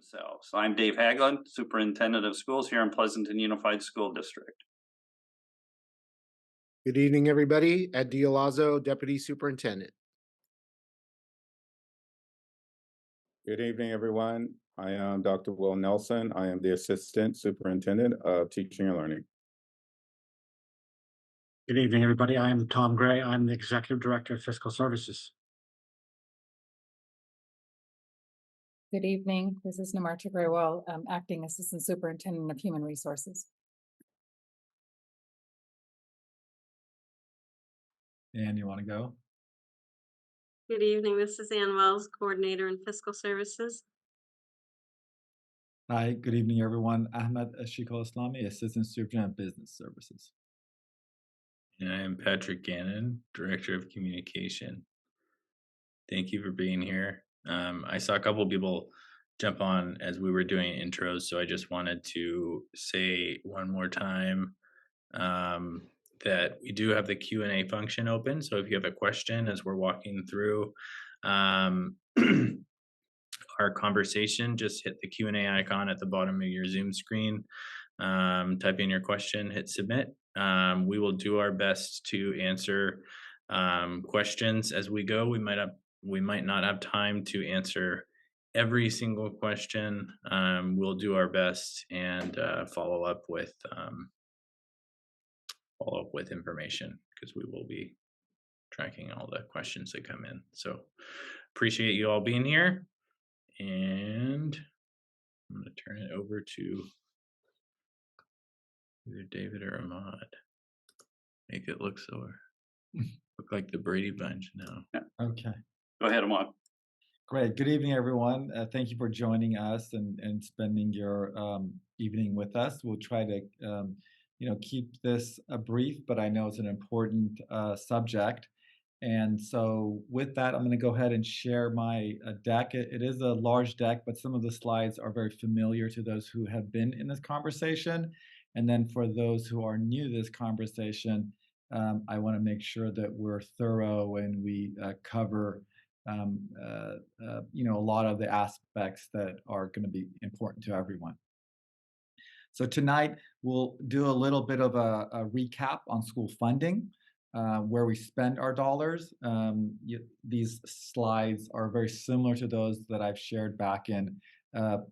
themselves. I'm Dave Haglund, Superintendent of Schools here in Pleasanton Unified School District. Good evening, everybody. Ed Dialazzo, Deputy Superintendent. Good evening, everyone. I am Dr. Will Nelson. I am the Assistant Superintendent of Teaching and Learning. Good evening, everybody. I am Tom Gray. I'm the Executive Director of Fiscal Services. Good evening. This is Namarcha Graywal, Acting Assistant Superintendent of Human Resources. Ann, you want to go? Good evening. This is Ann Wells, Coordinator in Fiscal Services. Hi, good evening, everyone. Ahmed Ashiko Islami, Assistant Superintendent of Business Services. And I am Patrick Gannon, Director of Communication. Thank you for being here. I saw a couple of people jump on as we were doing intros, so I just wanted to say one more time that we do have the Q&A function open. So if you have a question as we're walking through our conversation, just hit the Q&A icon at the bottom of your Zoom screen, type in your question, hit submit. We will do our best to answer questions as we go. We might not have time to answer every single question. We'll do our best and follow up with information, because we will be tracking all the questions that come in. So appreciate you all being here, and I'm going to turn it over to either David or Ahmad. Make it look like the Brady Bunch now. Yeah. Okay. Go ahead, Ahmad. Great. Good evening, everyone. Thank you for joining us and spending your evening with us. We'll try to keep this brief, but I know it's an important subject. And so with that, I'm going to go ahead and share my deck. It is a large deck, but some of the slides are very familiar to those who have been in this conversation. And then for those who are new to this conversation, I want to make sure that we're thorough and we cover a lot of the aspects that are going to be important to everyone. So tonight, we'll do a little bit of a recap on school funding, where we spend our dollars. These slides are very similar to those that I've shared back in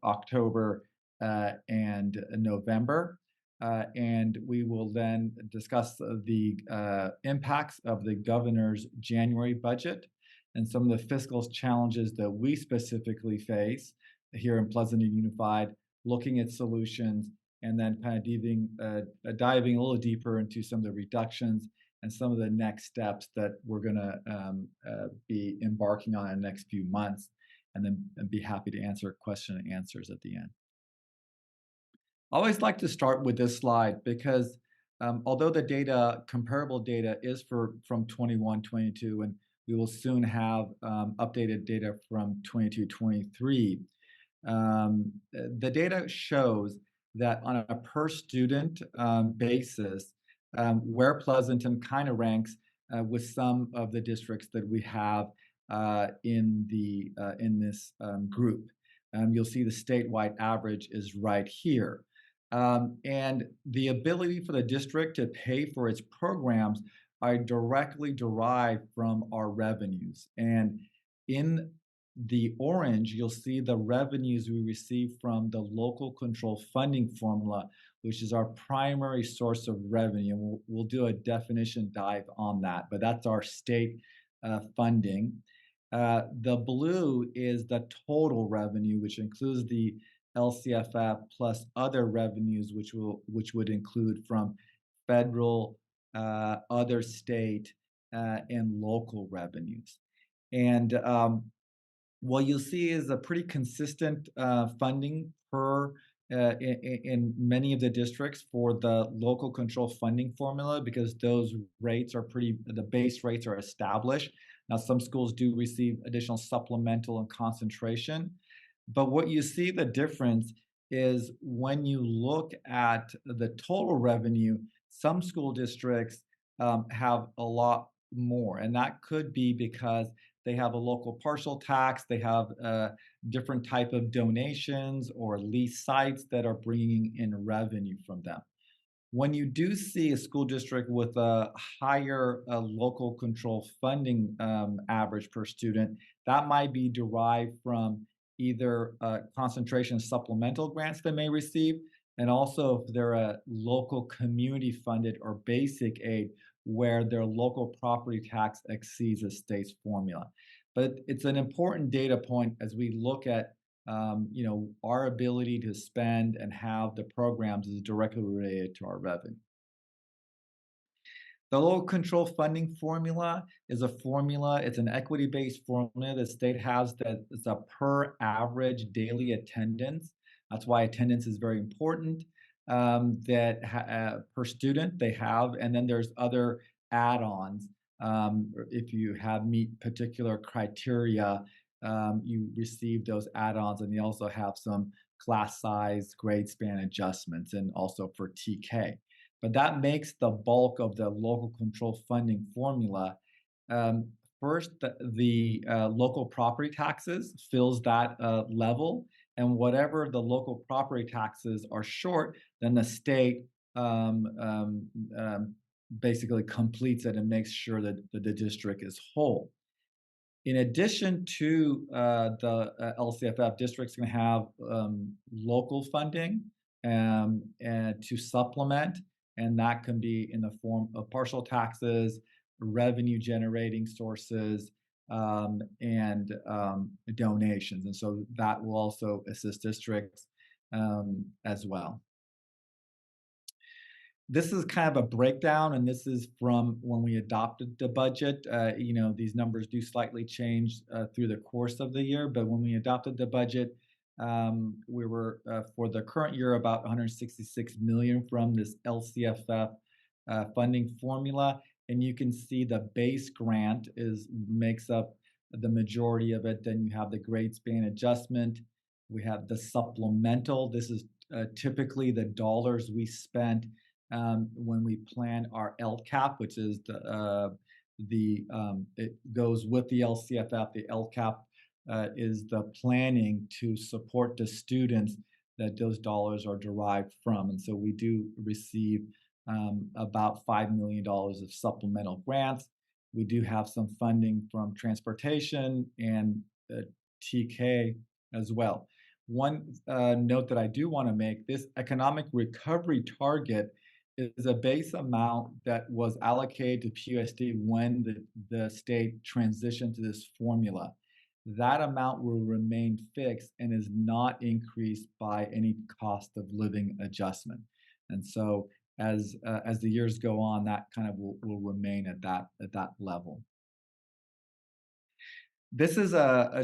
October and November. And we will then discuss the impacts of the governor's January budget and some of the fiscal challenges that we specifically face here in Pleasanton Unified, looking at solutions, and then kind of diving a little deeper into some of the reductions and some of the next steps that we're going to be embarking on in the next few months, and then be happy to answer question and answers at the end. I always like to start with this slide because although the data, comparable data, is from 21-22, and we will soon have updated data from 22-23, the data shows that on a per student basis, where Pleasanton kind of ranks with some of the districts that we have in this group. You'll see the statewide average is right here. And the ability for the district to pay for its programs are directly derived from our revenues. And in the orange, you'll see the revenues we receive from the local control funding formula, which is our primary source of revenue. We'll do a definition dive on that, but that's our state funding. The blue is the total revenue, which includes the LCFF plus other revenues, which would include from federal, other state, and local revenues. And what you'll see is a pretty consistent funding in many of the districts for the local control funding formula, because those rates are the base rates are established. Now, some schools do receive additional supplemental and concentration. But what you see the difference is when you look at the total revenue, some school districts have a lot more. And that could be because they have a local partial tax, they have different type of donations or lease sites that are bringing in revenue from them. When you do see a school district with a higher local control funding average per student, that might be derived from either concentration supplemental grants they may receive, and also if they're a local community funded or basic aid where their local property tax exceeds the state's formula. But it's an important data point as we look at our ability to spend and have the programs is directly related to our revenue. The local control funding formula is a formula, it's an equity-based formula the state has that is a per average daily attendance. That's why attendance is very important, per student they have, and then there's other add-ons. If you have meet particular criteria, you receive those add-ons, and they also have some class size grade span adjustments and also for TK. But that makes the bulk of the local control funding formula. First, the local property taxes fills that level, and whatever the local property taxes are short, then the state basically completes it and makes sure that the district is whole. In addition to the LCFF, districts can have local funding and to supplement, and that can be in the form of partial taxes, revenue generating sources, and donations. And so that will also assist districts as well. This is kind of a breakdown, and this is from when we adopted the budget. These numbers do slightly change through the course of the year, but when we adopted the budget, we were for the current year about 166 million from this LCFF funding formula, and you can see the base grant makes up the majority of it. Then you have the grade span adjustment. We have the supplemental. This is typically the dollars we spent when we plan our LCAP, which is it goes with the LCFF. The LCAP is the planning to support the students that those dollars are derived from. And so we do receive about $5 million of supplemental grants. We do have some funding from transportation and TK as well. One note that I do want to make, this economic recovery target is a base amount that was allocated to PUSD when the state transitioned to this formula. That amount will remain fixed and is not increased by any cost of living adjustment. And so as the years go on, that kind of will remain at that level. This is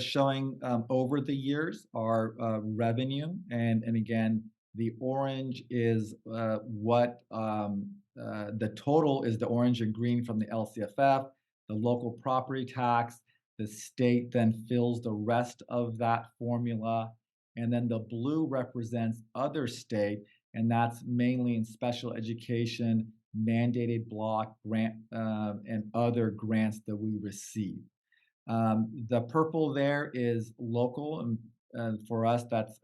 showing over the years our revenue, and again, the orange is what the total is, the orange and green from the LCFF, the local property tax. The state then fills the rest of that formula, and then the blue represents other state, and that's mainly in special education, mandated block grant, and other grants that we receive. The purple there is local, and for us, that's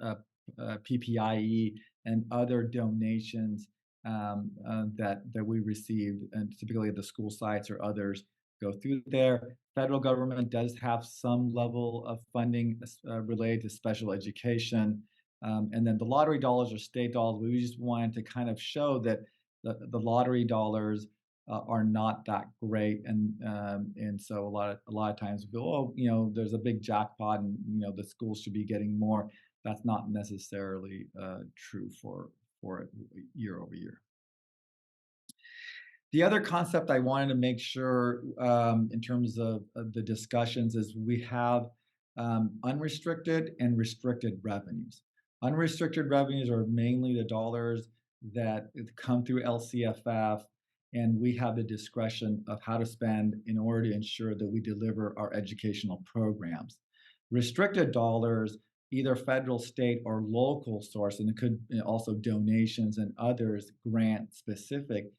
PPIE and other donations that we received, and typically the school sites or others go through there. Federal government does have some level of funding related to special education, and then the lottery dollars are state dollars. We just wanted to kind of show that the lottery dollars are not that great, and so a lot of times we go, oh, there's a big jackpot, and the schools should be getting more. That's not necessarily true for year over year. The other concept I wanted to make sure in terms of the discussions is we have unrestricted and restricted revenues. Unrestricted revenues are mainly the dollars that come through LCFF, and we have the discretion of how to spend in order to ensure that we deliver our educational programs. Restricted dollars, either federal, state, or local source, and it could also donations and others grant specific,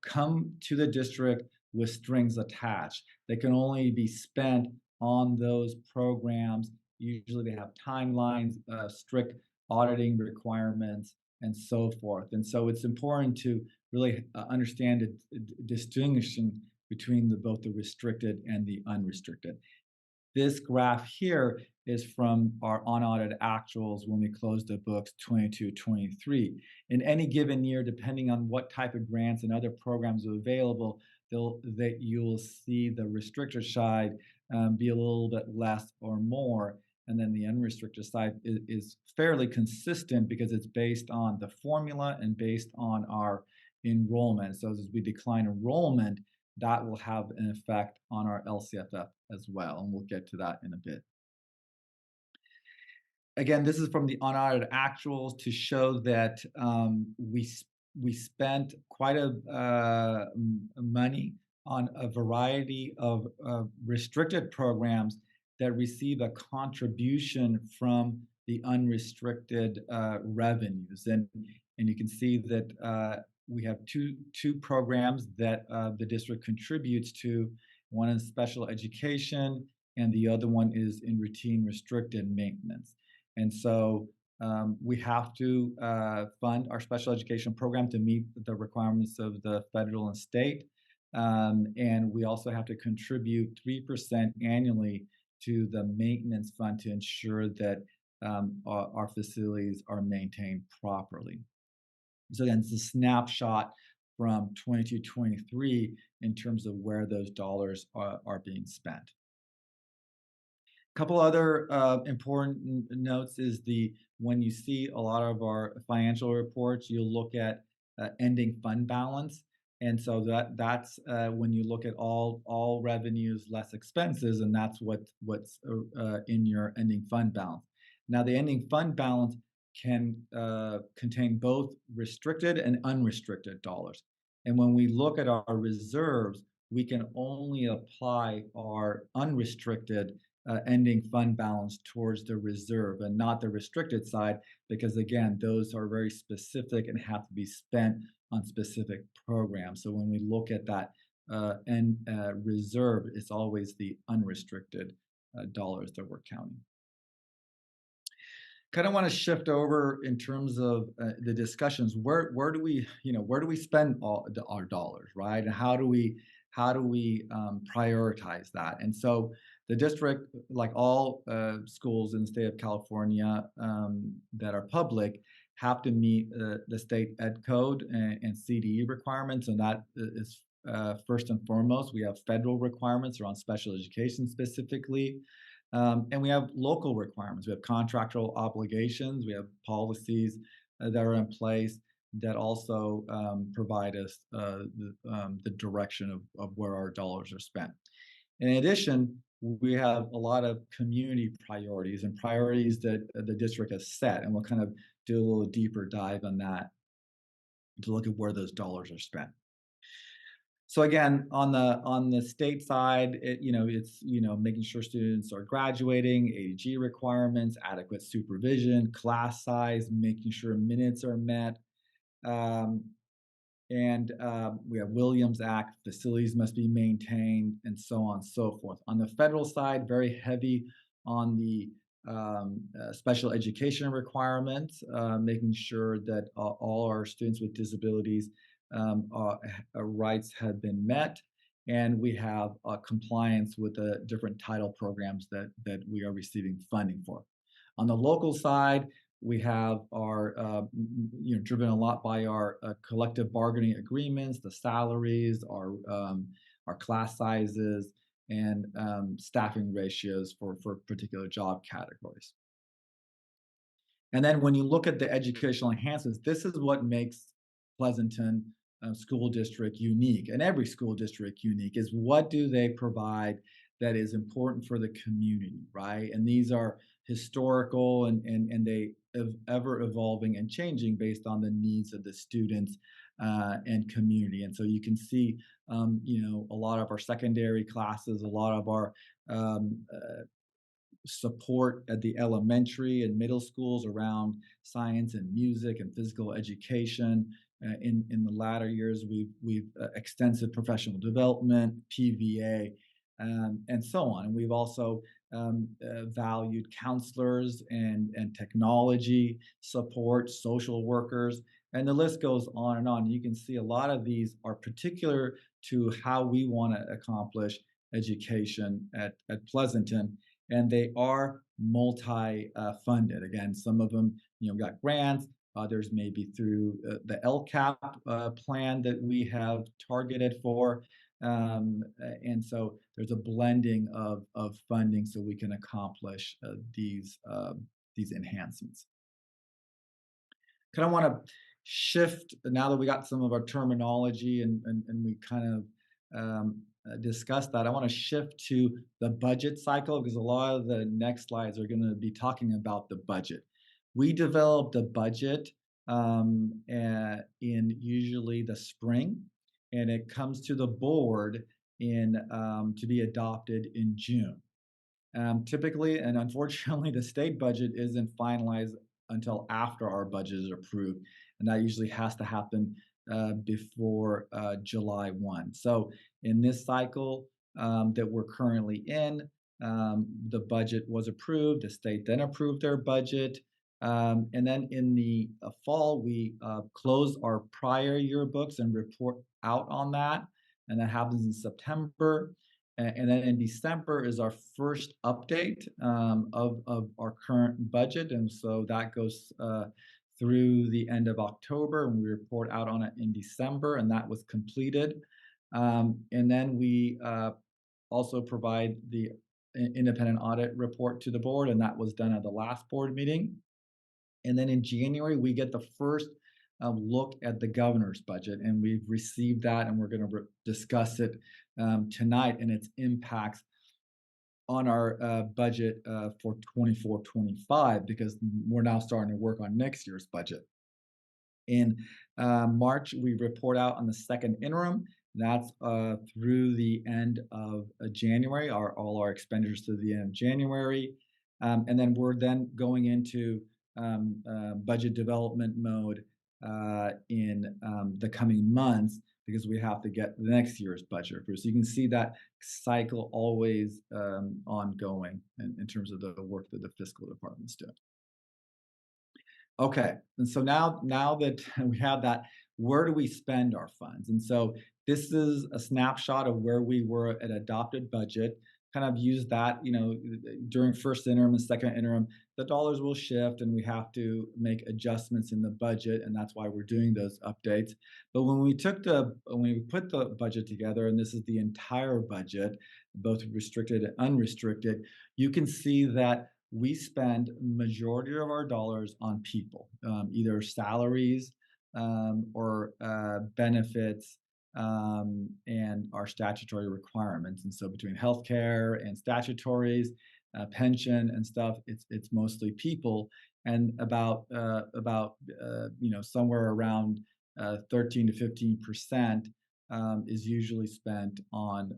come to the district with strings attached. They can only be spent on those programs. Usually they have timelines, strict auditing requirements, and so forth. And so it's important to really understand distinguishing between both the restricted and the unrestricted. This graph here is from our unaudited actuals when we closed the books 22-23. In any given year, depending on what type of grants and other programs are available, that you'll see the restricted side be a little bit less or more, and then the unrestricted side is fairly consistent because it's based on the formula and based on our enrollment. So as we decline enrollment, that will have an effect on our LCFF as well, and we'll get to that in a bit. Again, this is from the unaudited actuals to show that we spent quite a money on a variety of restricted programs that receive a contribution from the unrestricted revenues, and you can see that we have two programs that the district contributes to. One is special education, and the other one is in routine restricted maintenance. And so we have to fund our special education program to meet the requirements of the federal and state. And we also have to contribute 3% annually to the maintenance fund to ensure that our facilities are maintained properly. So again, it's a snapshot from 22-23 in terms of where those dollars are being spent. A couple other important notes is when you see a lot of our financial reports, you'll look at ending fund balance. And so that's when you look at all revenues less expenses, and that's what's in your ending fund balance. Now, the ending fund balance can contain both restricted and unrestricted dollars. And when we look at our reserves, we can only apply our unrestricted ending fund balance towards the reserve and not the restricted side, because again, those are very specific and have to be spent on specific programs. So when we look at that reserve, it's always the unrestricted dollars that we're counting. Kind of want to shift over in terms of the discussions. Where do we spend our dollars, right? And how do we prioritize that? And so the district, like all schools in the state of California that are public, have to meet the state ed code and CDE requirements, and that is first and foremost. We have federal requirements around special education specifically. And we have local requirements. We have contractual obligations. We have policies that are in place that also provide us the direction of where our dollars are spent. In addition, we have a lot of community priorities and priorities that the district has set, and we'll kind of do a little deeper dive on that to look at where those dollars are spent. So again, on the state side, it's making sure students are graduating, ADG requirements, adequate supervision, class size, making sure minutes are met, and we have Williams Act, facilities must be maintained, and so on and so forth. On the federal side, very heavy on the special education requirements, making sure that all our students with disabilities rights have been met, and we have compliance with the different title programs that we are receiving funding for. On the local side, we have our driven a lot by our collective bargaining agreements, the salaries, our class sizes, and staffing ratios for particular job categories. And then when you look at the educational enhancements, this is what makes Pleasanton school district unique, and every school district unique, is what do they provide that is important for the community, right? And these are historical and they ever evolving and changing based on the needs of the students and community. And so you can see, a lot of our secondary classes, a lot of our support at the elementary and middle schools around science and music and physical education. In the latter years, we've extensive professional development, PVA, and so on. And we've also valued counselors and technology support, social workers, and the list goes on and on. You can see a lot of these are particular to how we want to accomplish education at Pleasanton, and they are multi-funded. Again, some of them, got grants. Others maybe through the LCAP plan that we have targeted for. And so there's a blending of funding so we can accomplish these enhancements. Kind of want to shift now that we got some of our terminology and we kind of discussed that. I want to shift to the budget cycle because a lot of the next slides are going to be talking about the budget. We developed a budget in usually the spring, and it comes to the board in to be adopted in June. Typically, and unfortunately, the state budget isn't finalized until after our budget is approved, and that usually has to happen before July 1. So in this cycle that we're currently in, the budget was approved. The state then approved their budget. And then in the fall, we close our prior year books and report out on that. And that happens in September. And then in December is our first update of our current budget. And so that goes through the end of October, and we report out on it in December, and that was completed. And then we also provide the independent audit report to the board, and that was done at the last board meeting. And then in January, we get the first look at the governor's budget, and we've received that, and we're going to discuss it tonight and its impacts on our budget for 24-25, because we're now starting to work on next year's budget. In March, we report out on the second interim. That's through the end of January, all our expenditures to the end of January. And then we're then going into budget development mode in the coming months, because we have to get the next year's budget approved. So you can see that cycle always ongoing in terms of the work that the fiscal department's doing. Okay, and so now that we have that, where do we spend our funds? And so this is a snapshot of where we were at adopted budget. Kind of use that, during first interim and second interim, the dollars will shift and we have to make adjustments in the budget, and that's why we're doing those updates. But when we put the budget together, and this is the entire budget, both restricted and unrestricted, you can see that we spend majority of our dollars on people, either salaries or benefits, and our statutory requirements. And so between healthcare and statutories, pension and stuff, it's mostly people, and about somewhere around 13 to 15% is usually spent on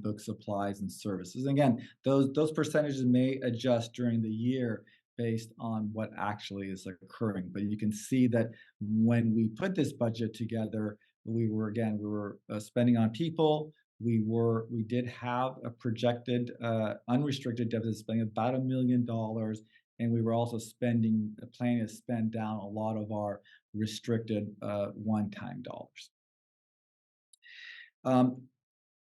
book supplies and services. And again, those percentages may adjust during the year based on what actually is occurring. But you can see that when we put this budget together, we were spending on people. We did have a projected unrestricted deficit spending of about $1 million, and we were also planning to spend down a lot of our restricted one-time dollars.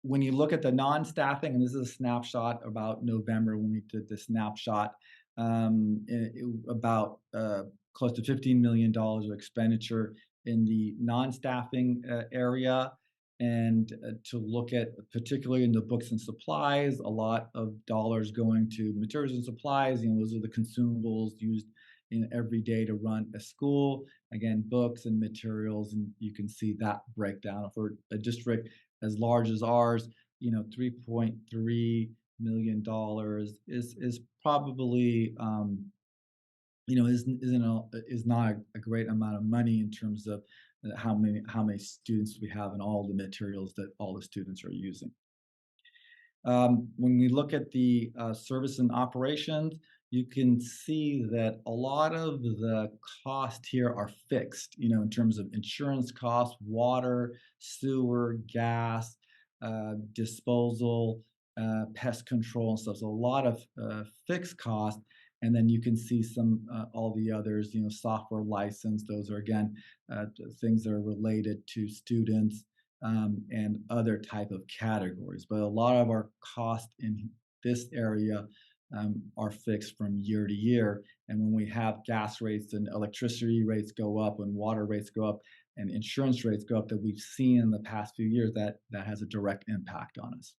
When you look at the non-staffing, and this is a snapshot about November when we did the snapshot, about close to $15 million of expenditure in the non-staffing area. And to look at, particularly in the books and supplies, a lot of dollars going to materials and supplies. Those are the consumables used in every day to run a school. Again, books and materials, and you can see that breakdown for a district as large as ours. $3.3 million is probably is not a great amount of money in terms of how many students we have and all the materials that all the students are using. When we look at the service and operations, you can see that a lot of the costs here are fixed, in terms of insurance costs, water, sewer, gas, disposal, pest control and stuff. So a lot of fixed cost. And then you can see some all the others, software license. Those are again things that are related to students and other type of categories. But a lot of our cost in this area are fixed from year to year. And when we have gas rates and electricity rates go up and water rates go up and insurance rates go up that we've seen in the past few years, that has a direct impact on us.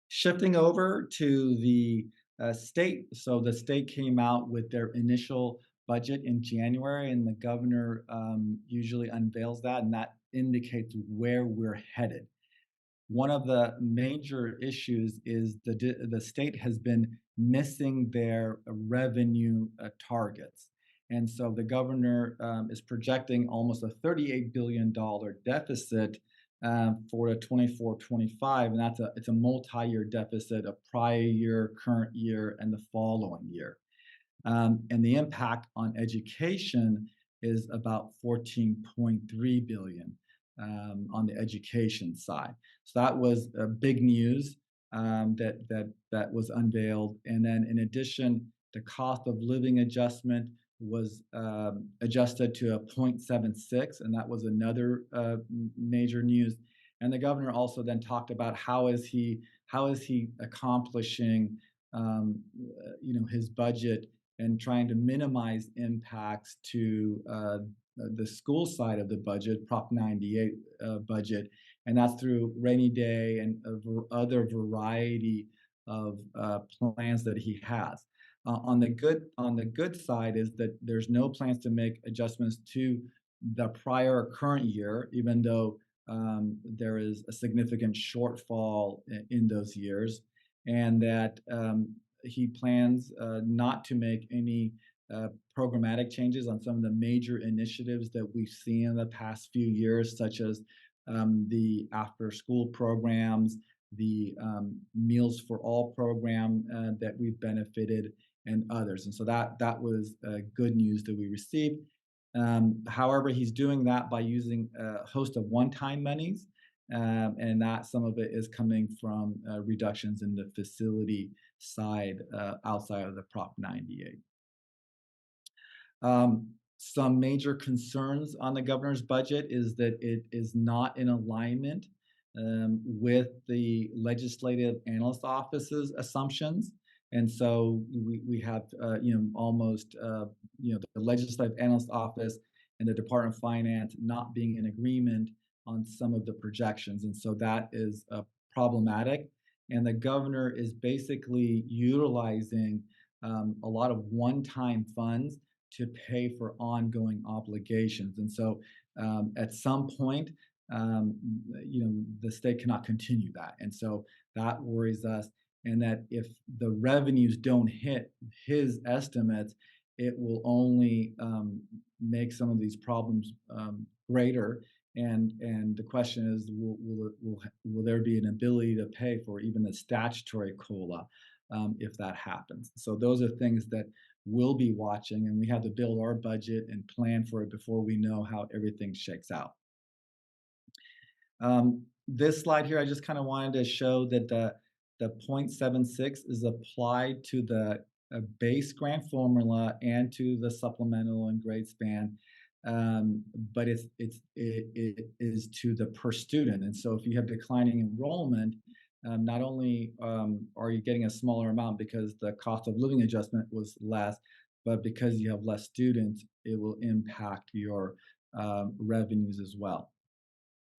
Shifting over to the state. So the state came out with their initial budget in January, and the governor usually unveils that, and that indicates where we're headed. One of the major issues is the state has been missing their revenue targets. And so the governor is projecting almost a $38 billion deficit for the 24-25, and it's a multi-year deficit of prior year, current year, and the following year. And the impact on education is about 14.3 billion on the education side. So that was big news that was unveiled. And then in addition, the cost of living adjustment was adjusted to a 0.76, and that was another major news. And the governor also then talked about how is he accomplishing his budget and trying to minimize impacts to the school side of the budget, Prop 98 budget, and that's through rainy day and other variety of plans that he has. On the good side is that there's no plans to make adjustments to the prior current year, even though there is a significant shortfall in those years, and that he plans not to make any programmatic changes on some of the major initiatives that we've seen in the past few years, such as the after-school programs, the Meals for All program that we've benefited, and others. And so that was good news that we received. However, he's doing that by using a host of one-time monies, and that some of it is coming from reductions in the facility side outside of the Prop 98. Some major concerns on the governor's budget is that it is not in alignment with the Legislative Analyst Office's assumptions. And so we have, almost, the Legislative Analyst Office and the Department of Finance not being in agreement on some of the projections. And so that is problematic. And the governor is basically utilizing a lot of one-time funds to pay for ongoing obligations. And so at some point, the state cannot continue that. And so that worries us. And that if the revenues don't hit his estimates, it will only make some of these problems greater. And the question is, will there be an ability to pay for even the statutory COLA if that happens? So those are things that we'll be watching, and we have to build our budget and plan for it before we know how everything shakes out. This slide here, I just kind of wanted to show that the 0.76 is applied to the base grant formula and to the supplemental and grade span, but it is to the per student. And so if you have declining enrollment, not only are you getting a smaller amount because the cost of living adjustment was less, but because you have less students, it will impact your revenues as well.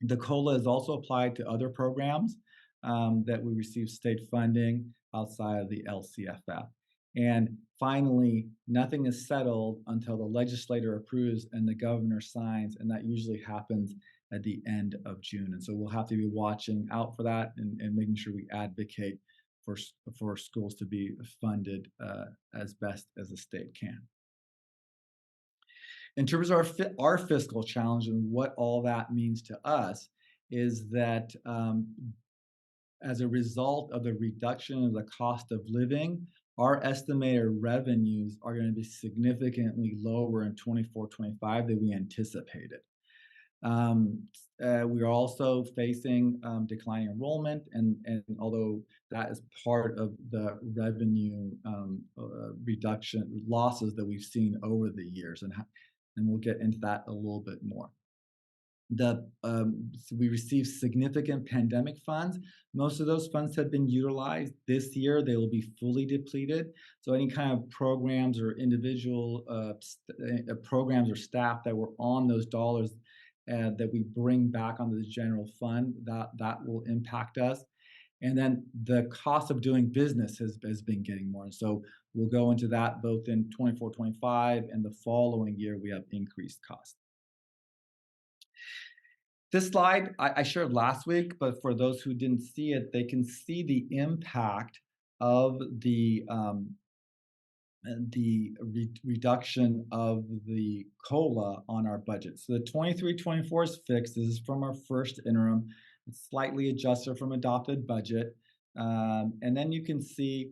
The COLA is also applied to other programs that we receive state funding outside of the LCFF. And finally, nothing is settled until the legislator approves and the governor signs, and that usually happens at the end of June. And so we'll have to be watching out for that and making sure we advocate for schools to be funded as best as the state can. In terms of our fiscal challenge and what all that means to us is that as a result of the reduction of the cost of living, our estimated revenues are going to be significantly lower in 24-25 than we anticipated. We are also facing declining enrollment, and although that is part of the revenue reduction losses that we've seen over the years, and we'll get into that a little bit more. So we received significant pandemic funds. Most of those funds have been utilized. This year, they will be fully depleted. So any kind of programs or individual programs or staff that were on those dollars that we bring back onto the general fund, that will impact us. And then the cost of doing business has been getting more. And so we'll go into that both in 24-25 and the following year, we have increased costs. This slide I shared last week, but for those who didn't see it, they can see the impact of the reduction of the COLA on our budget. So the 23-24 is fixed. This is from our first interim. It's slightly adjusted from adopted budget. And then you can see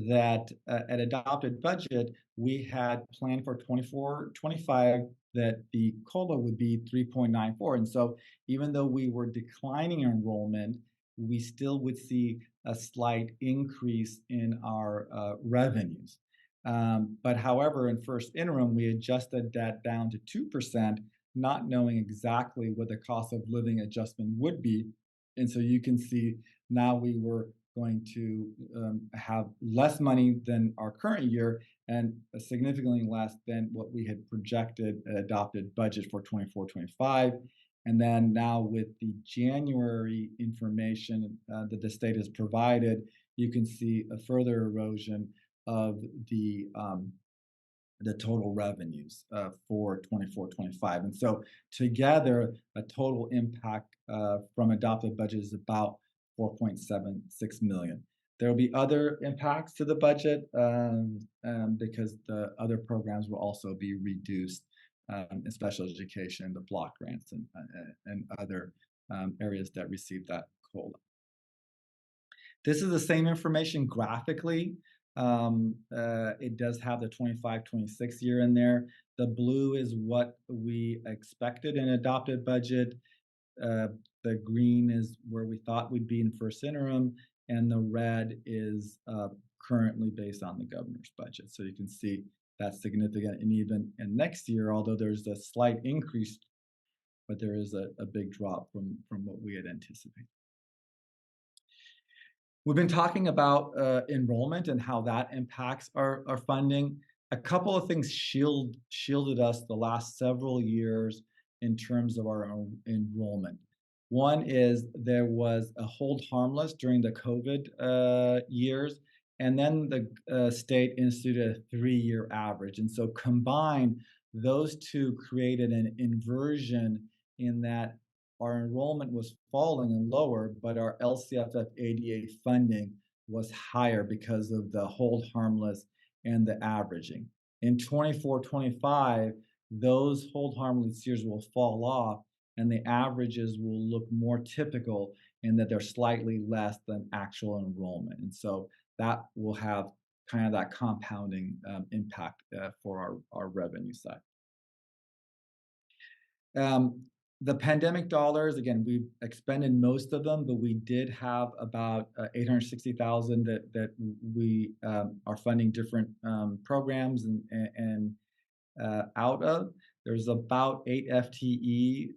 that at adopted budget, we had planned for 24-25 that the COLA would be 3.94. And so even though we were declining enrollment, we still would see a slight increase in our revenues. But however, in first interim, we adjusted that down to 2%, not knowing exactly what the cost of living adjustment would be. And so you can see now we were going to have less money than our current year and significantly less than what we had projected adopted budget for 24-25. And then now with the January information that the state has provided, you can see a further erosion of the total revenues for 24-25. And so together, a total impact from adopted budget is about 4.76 million. There will be other impacts to the budget because the other programs will also be reduced in special education, the block grants, and other areas that receive that COLA. This is the same information graphically. It does have the 25-26 year in there. The blue is what we expected in adopted budget. The green is where we thought we'd be in first interim, and the red is currently based on the governor's budget. So you can see that's significant. And even in next year, although there's a slight increase, but there is a big drop from what we had anticipated. We've been talking about enrollment and how that impacts our funding. A couple of things shielded us the last several years in terms of our enrollment. One is there was a hold harmless during the COVID years, and then the state instituted a 3-year average. And so combined, those two created an inversion in that our enrollment was falling and lower, but our LCFF ADA funding was higher because of the hold harmless and the averaging. In 24-25, those hold harmless years will fall off and the averages will look more typical in that they're slightly less than actual enrollment. And so that will have kind of that compounding impact for our revenue side. The pandemic dollars, again, we expended most of them, but we did have about 860,000 that we are funding different programs and out of. There's about 8 FTE.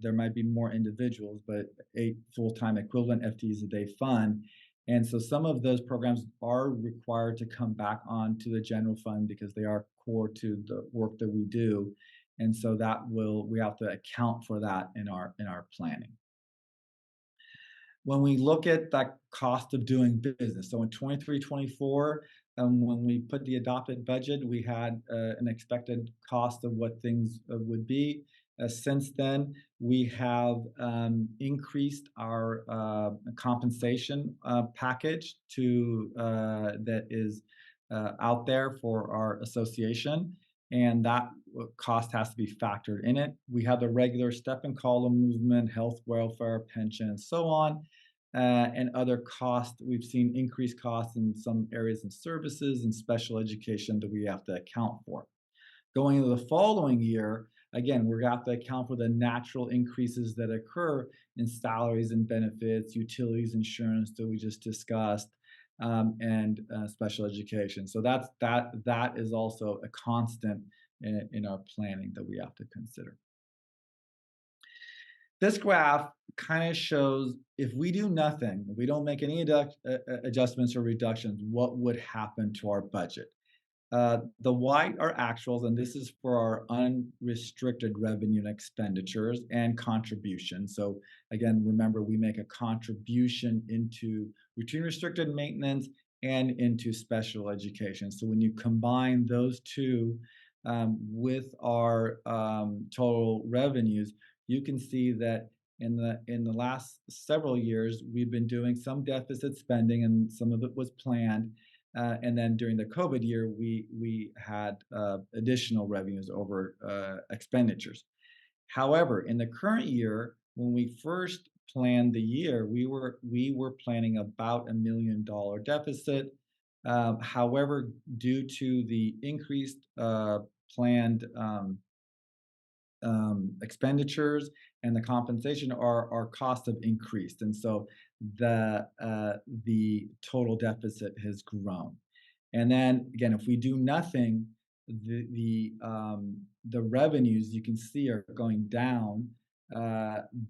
There might be more individuals, but 8 full-time equivalent FTEs that they fund. And so some of those programs are required to come back onto the general fund because they are core to the work that we do. And so we have to account for that in our planning. When we look at that cost of doing business, so in 23-24, when we put the adopted budget, we had an expected cost of what things would be. Since then, we have increased our compensation package that is out there for our association, and that cost has to be factored in it. We have the regular step and column movement, health, welfare, pension, and so on. And other costs, we've seen increased costs in some areas and services and special education that we have to account for. Going into the following year, again, we're gonna have to account for the natural increases that occur in salaries and benefits, utilities, insurance that we just discussed, and special education. So that is also a constant in our planning that we have to consider. This graph kind of shows if we do nothing, if we don't make any adjustments or reductions, what would happen to our budget. The white are actuals, and this is for our unrestricted revenue and expenditures and contributions. So again, remember, we make a contribution into routine restricted maintenance and into special education. So when you combine those two with our total revenues, you can see that in the last several years, we've been doing some deficit spending, and some of it was planned. And then during the COVID year, we had additional revenues over expenditures. However, in the current year, when we first planned the year, we were planning about $1 million deficit. However, due to the increased planned expenditures and the compensation, our costs have increased, and so the total deficit has grown. And then again, if we do nothing, the revenues you can see are going down,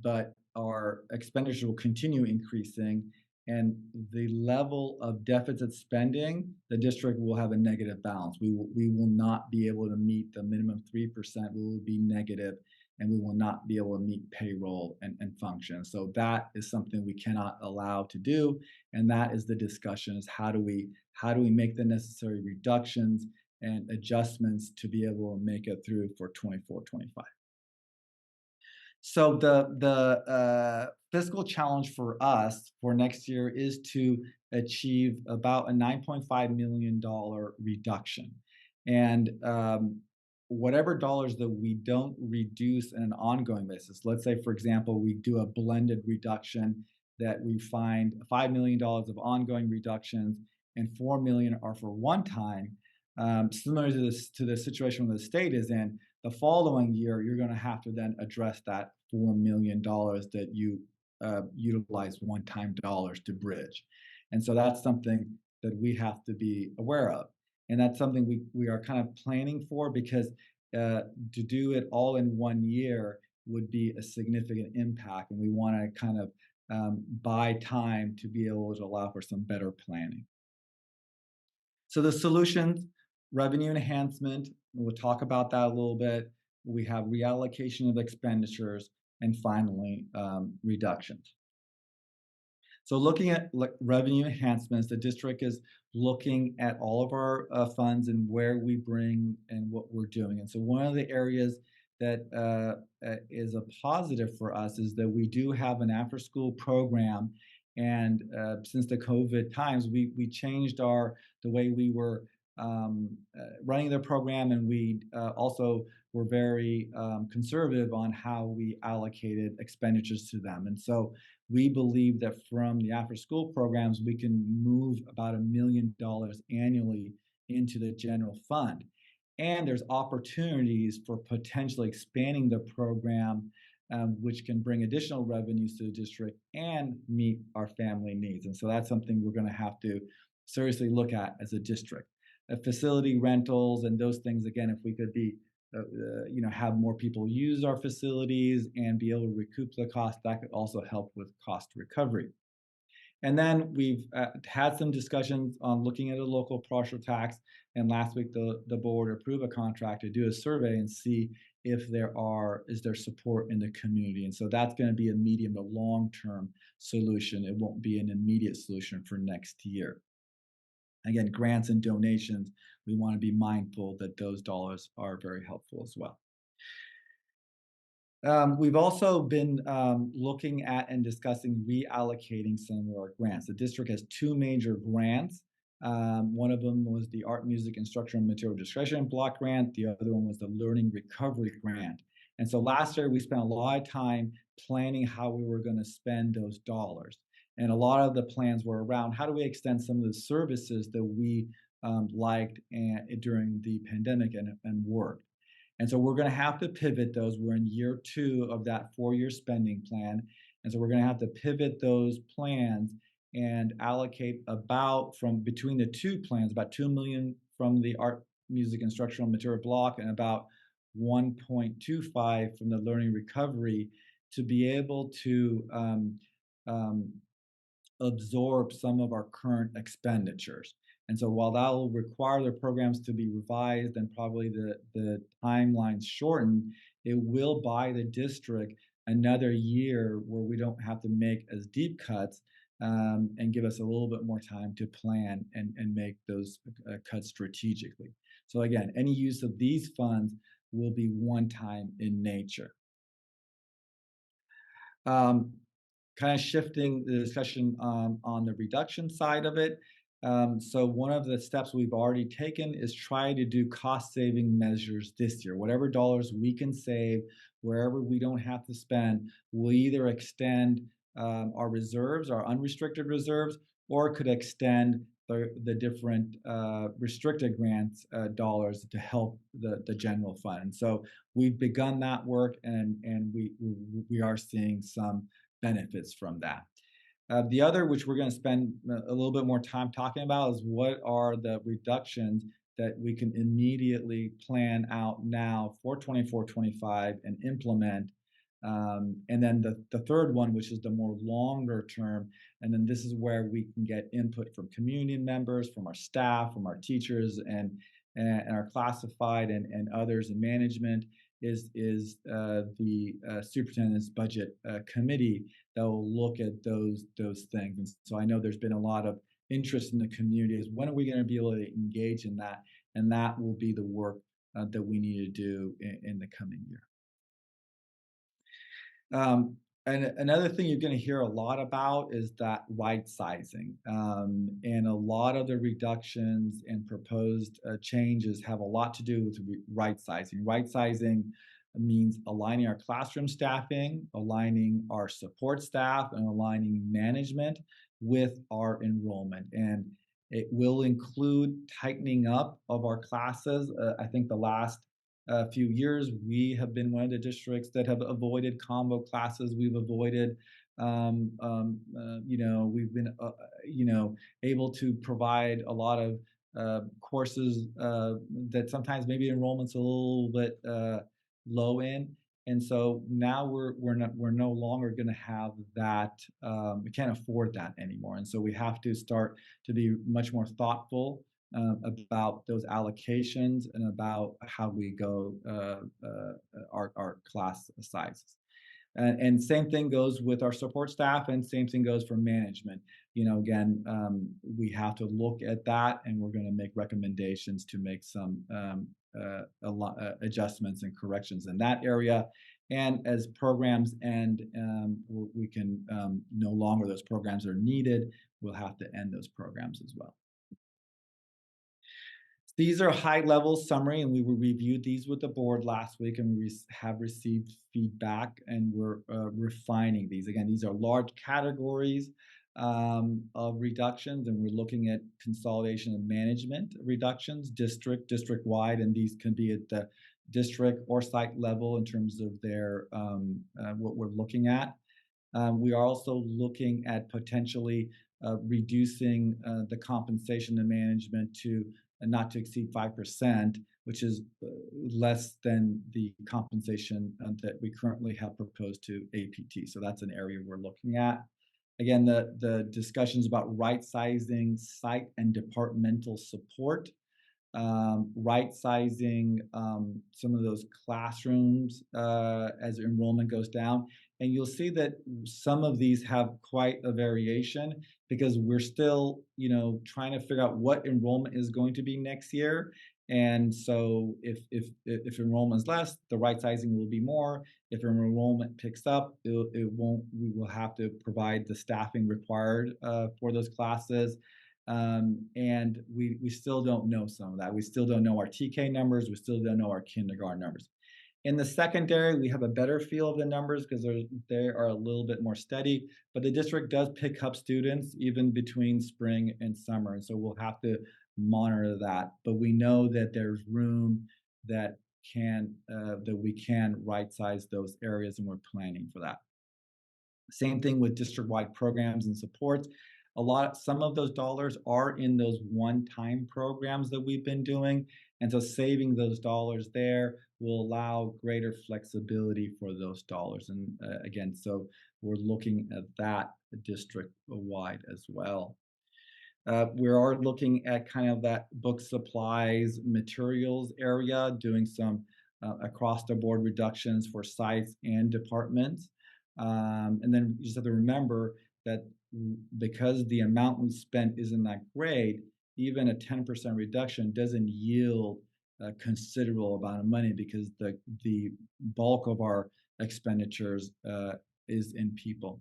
but our expenditure will continue increasing, and the level of deficit spending, the district will have a negative balance. We will not be able to meet the minimum 3%. We will be negative, and we will not be able to meet payroll and function. So that is something we cannot allow to do, and that is the discussion: is how do we make the necessary reductions and adjustments to be able to make it through for 24-25. So the fiscal challenge for us for next year is to achieve about a $9.5 million reduction. And whatever dollars that we don't reduce on an ongoing basis, let's say, for example, we do a blended reduction that we find $5 million of ongoing reductions and $4 million are for one time, similar to the situation where the state is in, the following year, you're going to have to then address that $4 million that you utilize one-time dollars to bridge. And so that's something that we have to be aware of. And that's something we are kind of planning for, because to do it all in 1 year would be a significant impact. And we want to kind of buy time to be able to allow for some better planning. So the solutions: revenue enhancement, we'll talk about that a little bit. We have reallocation of expenditures, and finally, reductions. So looking at revenue enhancements, the district is looking at all of our funds and where we bring and what we're doing. And so one of the areas that is a positive for us is that we do have an after-school program. And since the COVID times, we changed the way we were running the program, and we also were very conservative on how we allocated expenditures to them. And so we believe that from the after-school programs, we can move about $1 million annually into the general fund. And there's opportunities for potentially expanding the program, which can bring additional revenues to the district and meet our family needs. And so that's something we're going to have to seriously look at as a district. Facility rentals and those things, again, if we could be, have more people use our facilities and be able to recoup the cost, that could also help with cost recovery. And then we've had some discussions on looking at a local partial tax. And last week, the board approved a contract to do a survey and see if is there support in the community. And so that's going to be a medium to long-term solution. It won't be an immediate solution for next year. Again, grants and donations, we want to be mindful that those dollars are very helpful as well. We've also been looking at and discussing reallocating some of our grants. The district has 2 major grants. One of them was the Art, Music, Instructional and Material Discretion Block Grant. The other one was the Learning Recovery Grant. And so last year, we spent a lot of time planning how we were going to spend those dollars. And a lot of the plans were around how do we extend some of the services that we liked during the pandemic and worked. And so we're going to have to pivot those. We're in year 2 of that 4-year spending plan. And so we're going to have to pivot those plans and allocate about, from between the 2 plans, about 2 million from the art, music, instructional material block and about 1.25 from the learning recovery to be able to absorb some of our current expenditures. And so while that will require the programs to be revised and probably the timelines shortened, it will buy the district another year where we don't have to make as deep cuts, and give us a little bit more time to plan and make those cuts strategically. So again, any use of these funds will be one time in nature. Kind of shifting the discussion on the reduction side of it. So one of the steps we've already taken is try to do cost saving measures this year. Whatever dollars we can save, wherever we don't have to spend, we'll either extend our reserves, our unrestricted reserves, or could extend the different restricted grants dollars to help the general fund. And so we've begun that work, and we are seeing some benefits from that. The other, which we're going to spend a little bit more time talking about, is what are the reductions that we can immediately plan out now for 24-25 and implement. And then the third one, which is the more longer term, and then this is where we can get input from community members, from our staff, from our teachers, and our classified and others in management, is the superintendent's budget committee that will look at those things. And so I know there's been a lot of interest in the community is when are we going to be able to engage in that, and that will be the work that we need to do in the coming year. And another thing you're going to hear a lot about is that right sizing. And a lot of the reductions and proposed changes have a lot to do with right sizing. Right sizing means aligning our classroom staffing, aligning our support staff, and aligning management with our enrollment. And it will include tightening up of our classes. I think the last few years, we have been one of the districts that have avoided combo classes. We've avoided, we've been, able to provide a lot of courses that sometimes maybe enrollment's a little bit low in. And so now we're no longer going to have that. We can't afford that anymore. And so we have to start to be much more thoughtful about those allocations and about how we go our class sizes. And same thing goes with our support staff, and same thing goes for management. Again, we have to look at that, and we're going to make recommendations to make some adjustments and corrections in that area. And as programs end, we can no longer, those programs are needed, we'll have to end those programs as well. These are high-level summary, and we reviewed these with the board last week, and we have received feedback, and we're refining these. Again, these are large categories of reductions, and we're looking at consolidation of management reductions, district-wide, and these can be at the district or site level in terms of their what we're looking at. We are also looking at potentially reducing the compensation to management to not to exceed 5%, which is less than the compensation that we currently have proposed to APT. So that's an area we're looking at. Again, the discussions about right sizing site and departmental support, right sizing some of those classrooms as enrollment goes down. And you'll see that some of these have quite a variation because we're still, trying to figure out what enrollment is going to be next year. And so if enrollment is less, the right sizing will be more. If enrollment picks up, we will have to provide the staffing required for those classes. And we still don't know some of that. We still don't know our TK numbers. We still don't know our kindergarten numbers. In the secondary, we have a better feel of the numbers because they are a little bit more steady, but the district does pick up students even between spring and summer. And so we'll have to monitor that. But we know that there's room that we can right-size those areas, and we're planning for that. Same thing with district-wide programs and supports. Some of those dollars are in those one-time programs that we've been doing, and so saving those dollars there will allow greater flexibility for those dollars. And again, so we're looking at that district-wide as well. We are looking at kind of that book supplies, materials area, doing some across-the-board reductions for sites and departments. And then you just have to remember that because the amount we spent isn't that great, even a 10% reduction doesn't yield a considerable amount of money, because the bulk of our expenditures is in people.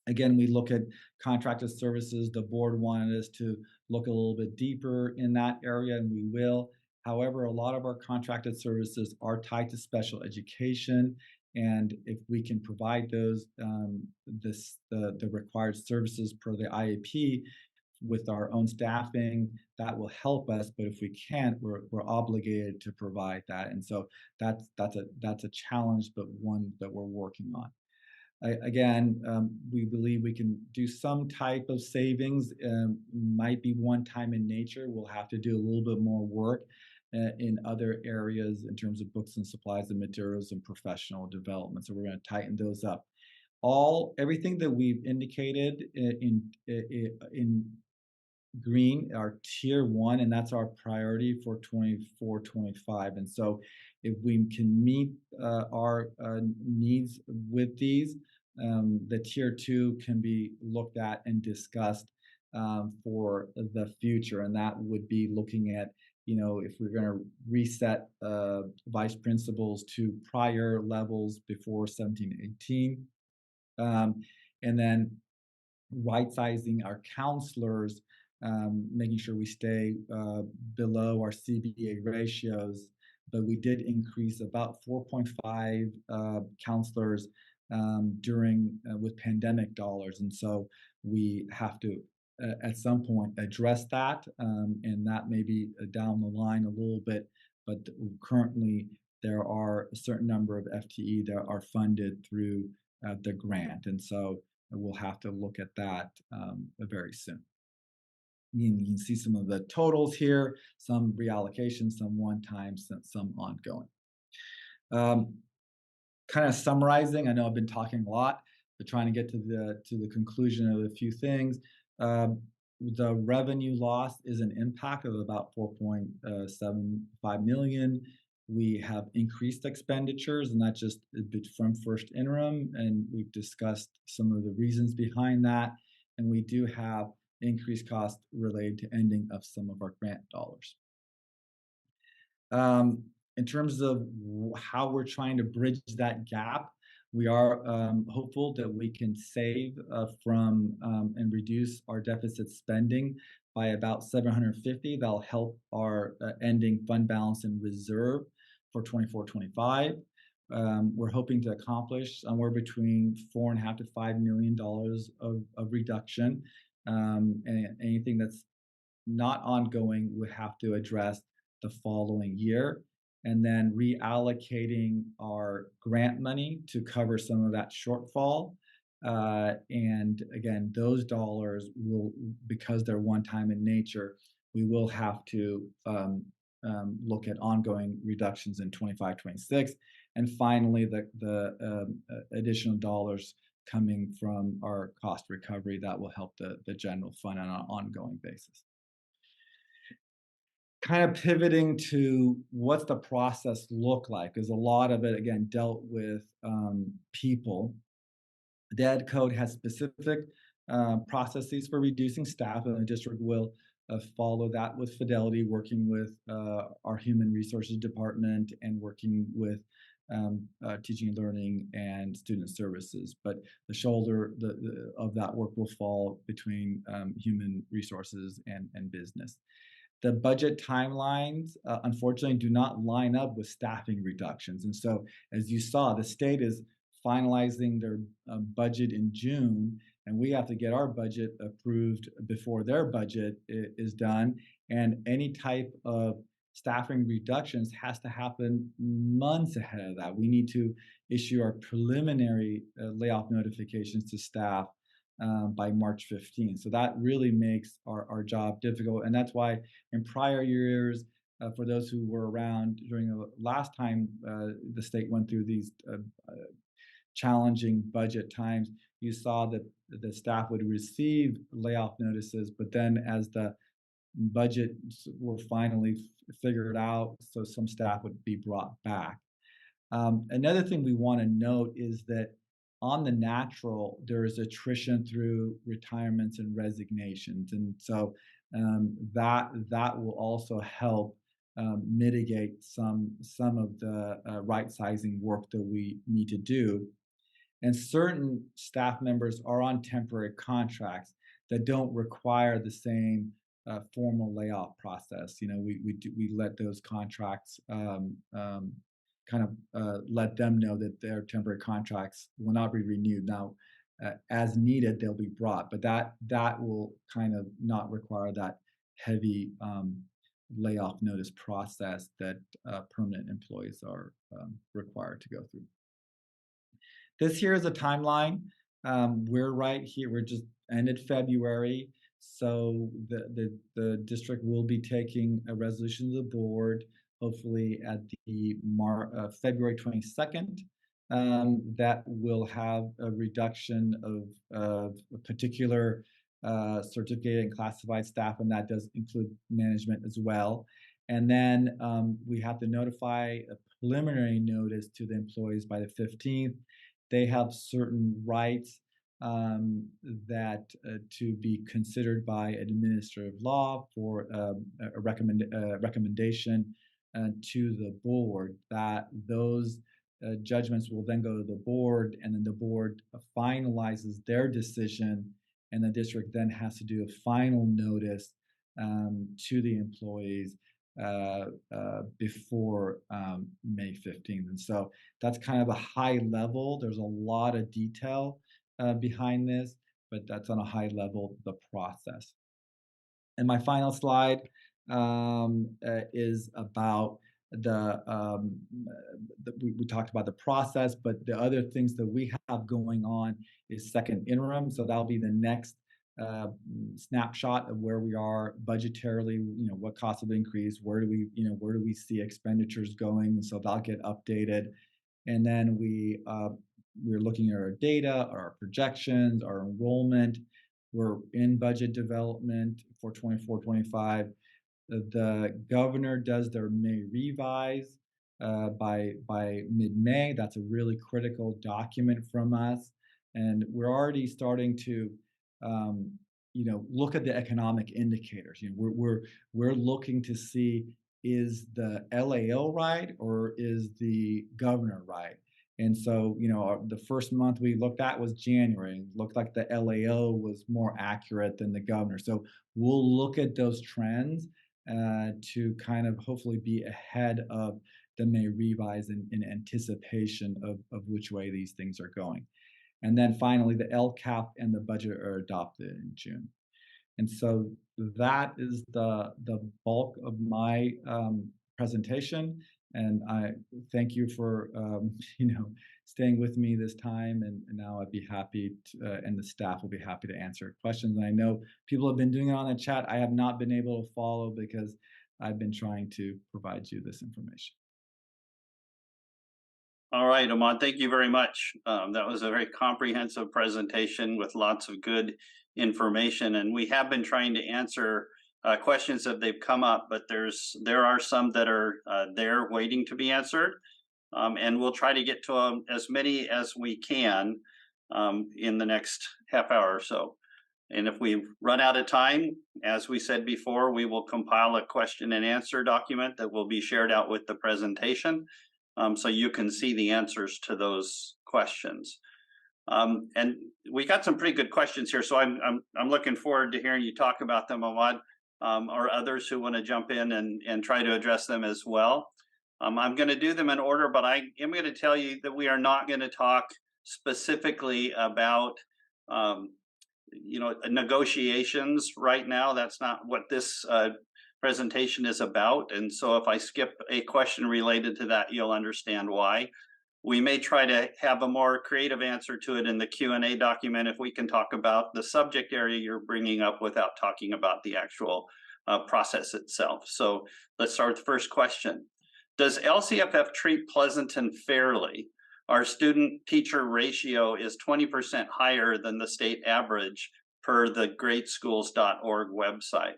Again, we look at contracted services. The board wanted us to look a little bit deeper in that area, and we will. However, a lot of our contracted services are tied to special education, and if we can provide those the required services per the IEP with our own staffing, that will help us. But if we can't, we're obligated to provide that, and so that's a challenge, but one that we're working on. Again, we believe we can do some type of savings, might be one time in nature. We'll have to do a little bit more work in other areas in terms of books and supplies and materials and professional development. So we're going to tighten those up. Everything that we've indicated in green are tier 1, and that's our priority for 24-25. And so if we can meet our needs with these, the tier 2 can be looked at and discussed for the future. And that would be looking at, if we're going to reset vice principals to prior levels before 17-18, and then right-sizing our counselors, making sure we stay below our CBA ratios. But we did increase about 4.5 counselors with pandemic dollars, and so we have to at some point address that, and that may be down the line a little bit. But currently, there are a certain number of FTE that are funded through the grant, and so we'll have to look at that very soon. You can see some of the totals here, some reallocations, some one-time, some ongoing. Kind of summarizing, I know I've been talking a lot, but trying to get to the conclusion of a few things. The revenue loss is an impact of about 4.75 million. We have increased expenditures, and that's just a bit from first interim, and we've discussed some of the reasons behind that. And we do have increased costs related to ending of some of our grant dollars. In terms of how we're trying to bridge that gap, we are hopeful that we can save from and reduce our deficit spending by about 750. That'll help our ending fund balance and reserve for 24-25. We're hoping to accomplish somewhere between $4.5 to $5 million of reduction. And anything that's not ongoing would have to address the following year, and then reallocating our grant money to cover some of that shortfall. And again, those dollars will, because they're one time in nature, we will have to look at ongoing reductions in 25-26. And finally, the additional dollars coming from our cost recovery that will help the general fund on an ongoing basis. Kind of pivoting to what's the process look like, because a lot of it, again, dealt with people. The Ed Code has specific processes for reducing staff, and the district will follow that with fidelity, working with our human resources department and working with teaching and learning and student services. But the shoulder of that work will fall between human resources and business. The budget timelines, unfortunately, do not line up with staffing reductions. And so, as you saw, the state is finalizing their budget in June, and we have to get our budget approved before their budget is done. And any type of staffing reductions has to happen months ahead of that. We need to issue our preliminary layoff notifications to staff by March 15th. So that really makes our job difficult. And that's why in prior years, for those who were around during the last time the state went through these challenging budget times, you saw that the staff would receive layoff notices, but then as the budgets were finally figured out, so some staff would be brought back. Another thing we want to note is that on the natural, there is attrition through retirements and resignations, and so that will also help mitigate some of the right sizing work that we need to do. And certain staff members are on temporary contracts that don't require the same formal layoff process. You know, we let those contracts kind of let them know that their temporary contracts will not be renewed. Now, as needed, they'll be brought, but that will kind of not require that heavy layoff notice process that permanent employees are required to go through. This here is a timeline. We're right here. We're just ended February, so the district will be taking a resolution to the board, hopefully at the February 22nd. That will have a reduction of a particular certificated and classified staff, and that does include management as well. And then we have to notify a preliminary notice to the employees by the 15th. They have certain rights that to be considered by administrative law for a recommendation to the board. That those judgments will then go to the board, and then the board finalizes their decision, and the district then has to do a final notice to the employees before May 15th. And so that's kind of a high level. There's a lot of detail behind this, but that's on a high level, the process. And my final slide is about we talked about the process, but the other things that we have going on is second interim. So that'll be the next snapshot of where we are budgetarily, you know, what costs have increased, where do we see expenditures going, so that'll get updated. And then we're looking at our data, our projections, our enrollment. We're in budget development for 24-25. The governor does their May revise by mid-May. That's a really critical document from us, and we're already starting to look at the economic indicators. You know, we're looking to see, is the LAO right or is the governor right? And so, you know, the first month we looked at was January. It looked like the LAO was more accurate than the governor. So we'll look at those trends to kind of hopefully be ahead of the May revise in anticipation of which way these things are going. And then finally, the LCAP and the budget are adopted in June. And so that is the bulk of my presentation. And I thank you for staying with me this time. And now I'd be happy to, and the staff will be happy to answer questions. And I know people have been doing it on the chat. I have not been able to follow because I've been trying to provide you this information. All right, Ahmad, thank you very much. That was a very comprehensive presentation with lots of good information. And we have been trying to answer questions that they've come up, but there are some that are there waiting to be answered. And we'll try to get to as many as we can in the next half hour or so. And if we run out of time, as we said before, we will compile a question and answer document that will be shared out with the presentation. So you can see the answers to those questions. And we got some pretty good questions here, so I'm looking forward to hearing you talk about them, Ahmad, or others who want to jump in and try to address them as well. I'm going to do them in order, but I am going to tell you that we are not going to talk specifically about negotiations right now. That's not what this presentation is about. And so if I skip a question related to that, you'll understand why. We may try to have a more creative answer to it in the Q&A document if we can talk about the subject area you're bringing up without talking about the actual process itself. So let's start with the first question. Does LCFF treat Pleasanton fairly? Our student-teacher ratio is 20% higher than the state average per the greatschools.org website.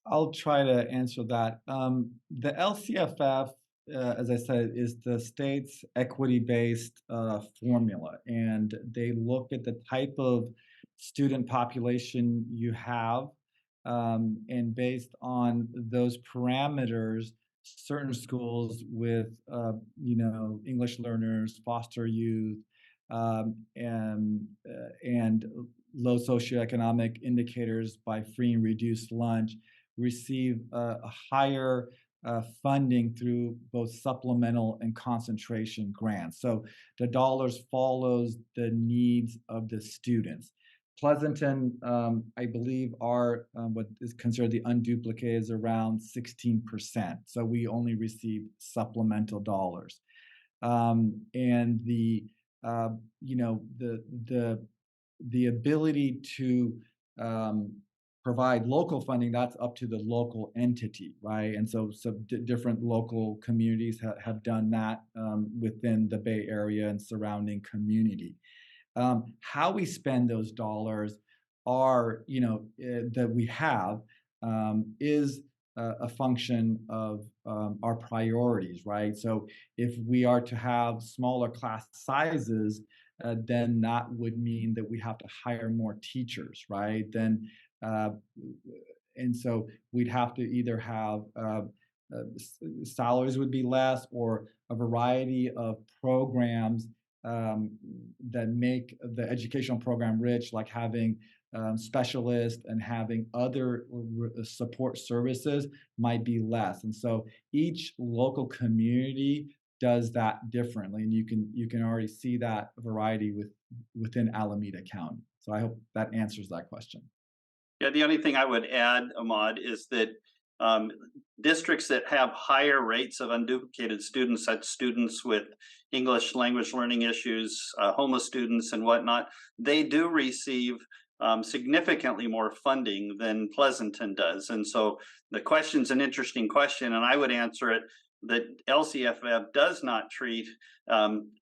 I'll try to answer that. The LCFF, as I said, is the state's equity-based formula, and they look at the type of student population you have, and based on those parameters, certain schools with, English learners, foster youth, and low socioeconomic indicators by free and reduced lunch receive a higher funding through both supplemental and concentration grants. So the dollars follows the needs of the students. Pleasanton, I believe, are what is considered the unduplicated is around 16%. So we only receive supplemental dollars, and the ability to provide local funding, that's up to the local entity, right? And so different local communities have done that within the Bay Area and surrounding community. How we spend those dollars are, that we have is a function of our priorities, right? So if we are to have smaller class sizes, then that would mean that we have to hire more teachers, right? And so we'd have to either have salaries would be less, or a variety of programs that make the educational program rich, like having specialists and having other support services might be less. And so each local community does that differently, and you can already see that variety within Alameda County. So I hope that answers that question. Yeah, the only thing I would add, Ahmad, is that districts that have higher rates of unduplicated students, such students with English language learning issues, homeless students and whatnot, they do receive significantly more funding than Pleasanton does. And so the question's an interesting question, and I would answer it that LCFF does not treat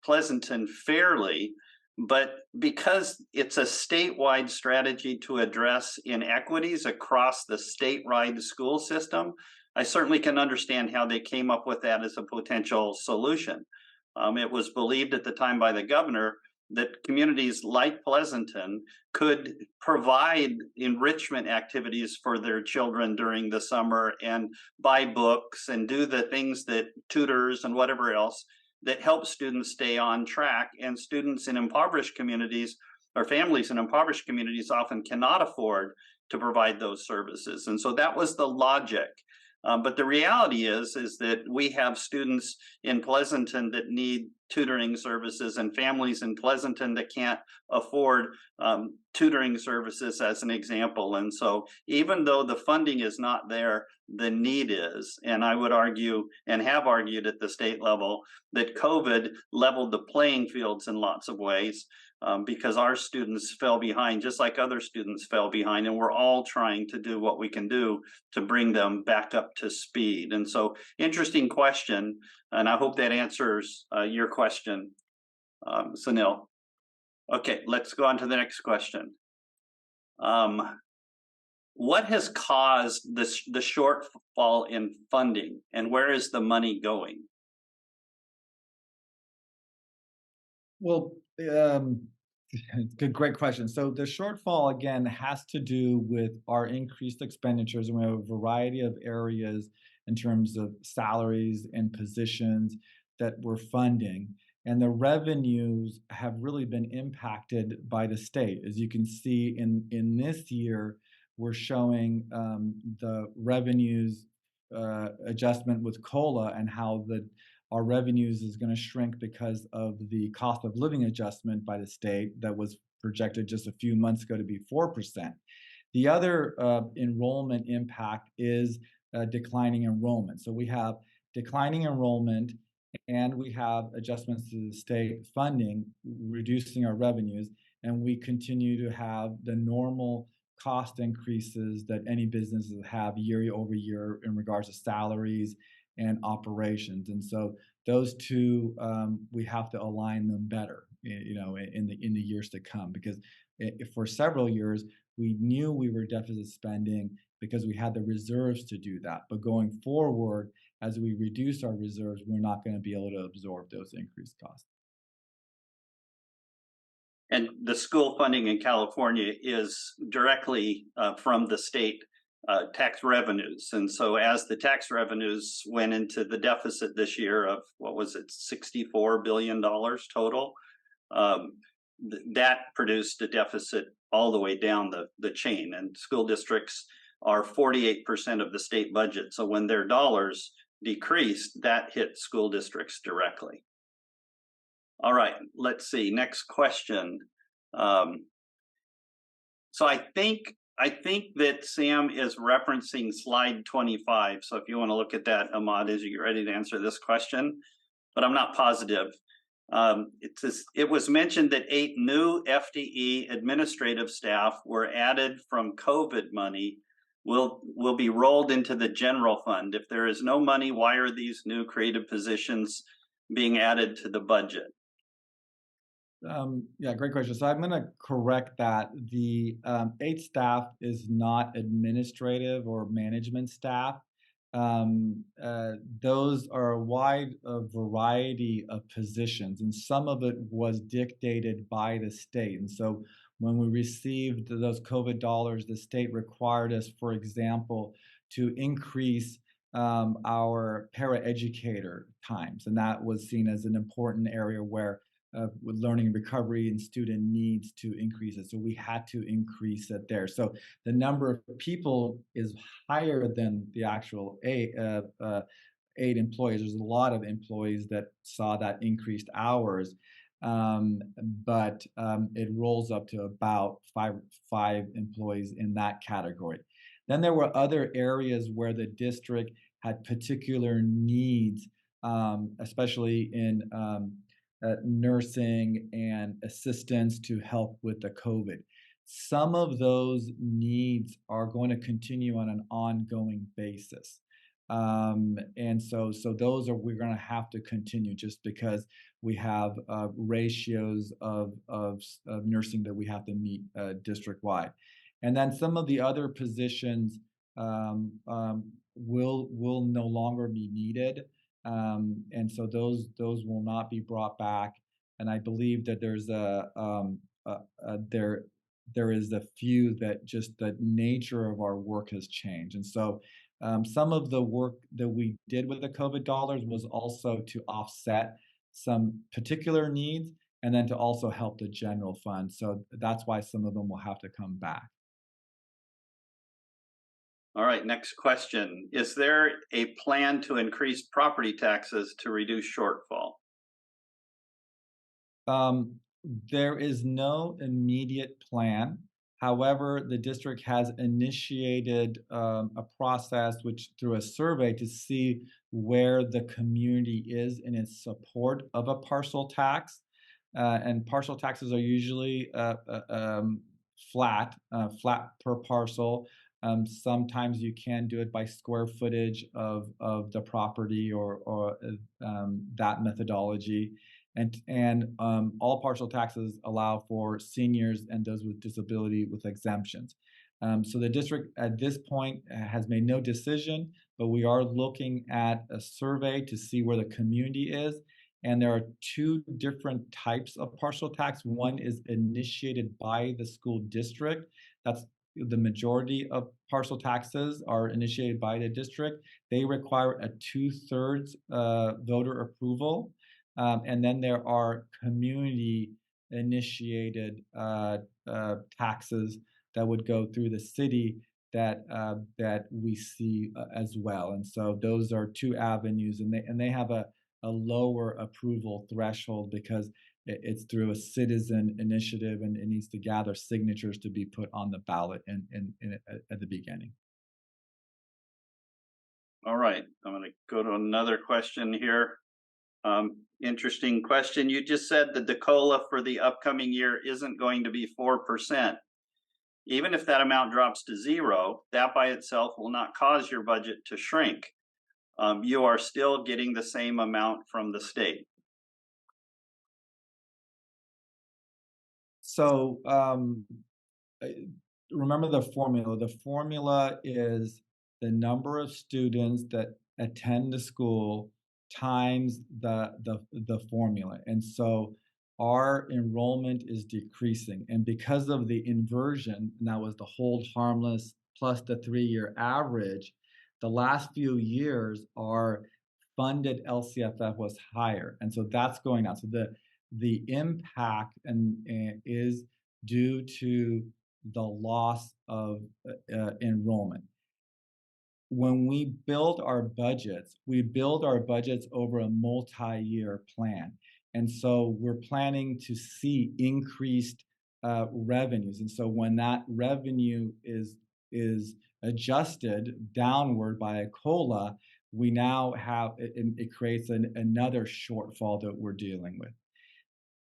Pleasanton fairly, but because it's a statewide strategy to address inequities across the statewide school system, I certainly can understand how they came up with that as a potential solution. It was believed at the time by the governor that communities like Pleasanton could provide enrichment activities for their children during the summer and buy books and do the things that tutors and whatever else that help students stay on track. And students in impoverished communities, or families in impoverished communities, often cannot afford to provide those services. And so that was the logic. But the reality is that we have students in Pleasanton that need tutoring services and families in Pleasanton that can't afford tutoring services, as an example. And so even though the funding is not there, the need is. And I would argue, and have argued at the state level, that COVID leveled the playing fields in lots of ways, because our students fell behind just like other students fell behind, and we're all trying to do what we can do to bring them back up to speed. And so interesting question, and I hope that answers your question, Sunil. Okay, let's go on to the next question. What has caused the shortfall in funding, and where is the money going? Well, great question. So the shortfall, again, has to do with our increased expenditures, and we have a variety of areas in terms of salaries and positions that we're funding. And the revenues have really been impacted by the state. As you can see in this year, we're showing the revenues adjustment with COLA, and how our revenues is going to shrink because of the cost of living adjustment by the state that was projected just a few months ago to be 4%. The other enrollment impact is declining enrollment. So we have declining enrollment and we have adjustments to the state funding, reducing our revenues, and we continue to have the normal cost increases that any businesses have year over year in regards to salaries and operations. And so those two, we have to align them better, in the years to come, because if for several years we knew we were deficit spending because we had the reserves to do that. But going forward, as we reduce our reserves, we're not going to be able to absorb those increased costs. And the school funding in California is directly from the state tax revenues. And so as the tax revenues went into the deficit this year of, what was it, $64 billion total, that produced a deficit all the way down the chain. And school districts are 48% of the state budget. So when their dollars decreased, that hit school districts directly. All right, let's see. Next question. So I think that Sam is referencing slide 25. So if you want to look at that, Ahmad, as you get ready to answer this question, but I'm not positive. It was mentioned that 8 new FTE administrative staff were added from COVID money, will be rolled into the general fund. If there is no money, why are these new creative positions being added to the budget? Yeah, great question. So I'm going to correct that. The 8 staff is not administrative or management staff. Those are a wide variety of positions, and some of it was dictated by the state. And so when we received those COVID dollars, the state required us, for example, to increase our paraeducator times. And that was seen as an important area where with learning and recovery and student needs to increase it. So we had to increase it there. So the number of people is higher than the actual 8 employees. There's a lot of employees that saw that increased hours, but it rolls up to about five employees in that category. Then there were other areas where the district had particular needs, especially in nursing and assistance to help with the COVID. Some of those needs are going to continue on an ongoing basis. And so those are, we're going to have to continue just because we have ratios of nursing that we have to meet district-wide. And then some of the other positions will no longer be needed. And so those will not be brought back. And I believe that there is a few that just the nature of our work has changed. And so some of the work that we did with the COVID dollars was also to offset some particular needs and then to also help the general fund. So that's why some of them will have to come back. All right, next question. Is there a plan to increase property taxes to reduce shortfall? There is no immediate plan. However, the district has initiated a process which through a survey to see where the community is in its support of a parcel tax. And parcel taxes are usually flat per parcel. Sometimes you can do it by square footage of the property or that methodology. And all partial taxes allow for seniors and those with disability with exemptions. So the district at this point has made no decision, but we are looking at a survey to see where the community is. And there are 2 different types of partial tax. One is initiated by the school district. That's the majority of parcel taxes are initiated by the district. They require a 2/3 voter approval. And then there are community initiated taxes that would go through the city that we see as well. And so those are 2 avenues, and they have a lower approval threshold because it's through a citizen initiative, and it needs to gather signatures to be put on the ballot at the beginning. All right, I'm gonna go to another question here. Interesting question. You just said that the COLA for the upcoming year isn't going to be 4%. Even if that amount drops to zero, that by itself will not cause your budget to shrink. You are still getting the same amount from the state. So remember the formula. The formula is the number of students that attend the school times the formula. And so our enrollment is decreasing. And because of the inversion, and that was the hold harmless plus the 3-year average, the last few years our funded LCFF was higher. And so that's going on. So the impact is due to the loss of enrollment. When we build our budgets over a multi-year plan. And so we're planning to see increased revenues. And so when that revenue is adjusted downward by a COLA, we now have, it creates another shortfall that we're dealing with.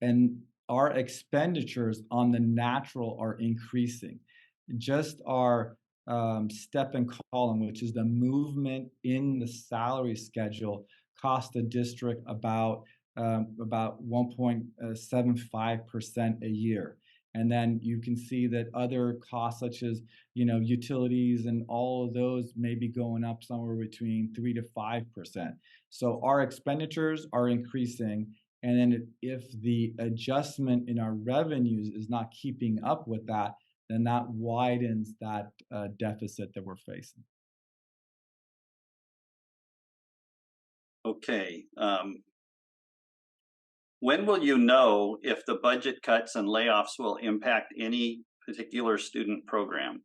And our expenditures on the natural are increasing. Just our step and column, which is the movement in the salary schedule, cost the district about 1.75% a year. And then you can see that other costs such as utilities and all of those may be going up somewhere between 3 to 5%. So our expenditures are increasing. And then if the adjustment in our revenues is not keeping up with that, then that widens that deficit that we're facing. Okay. When will you know if the budget cuts and layoffs will impact any particular student program?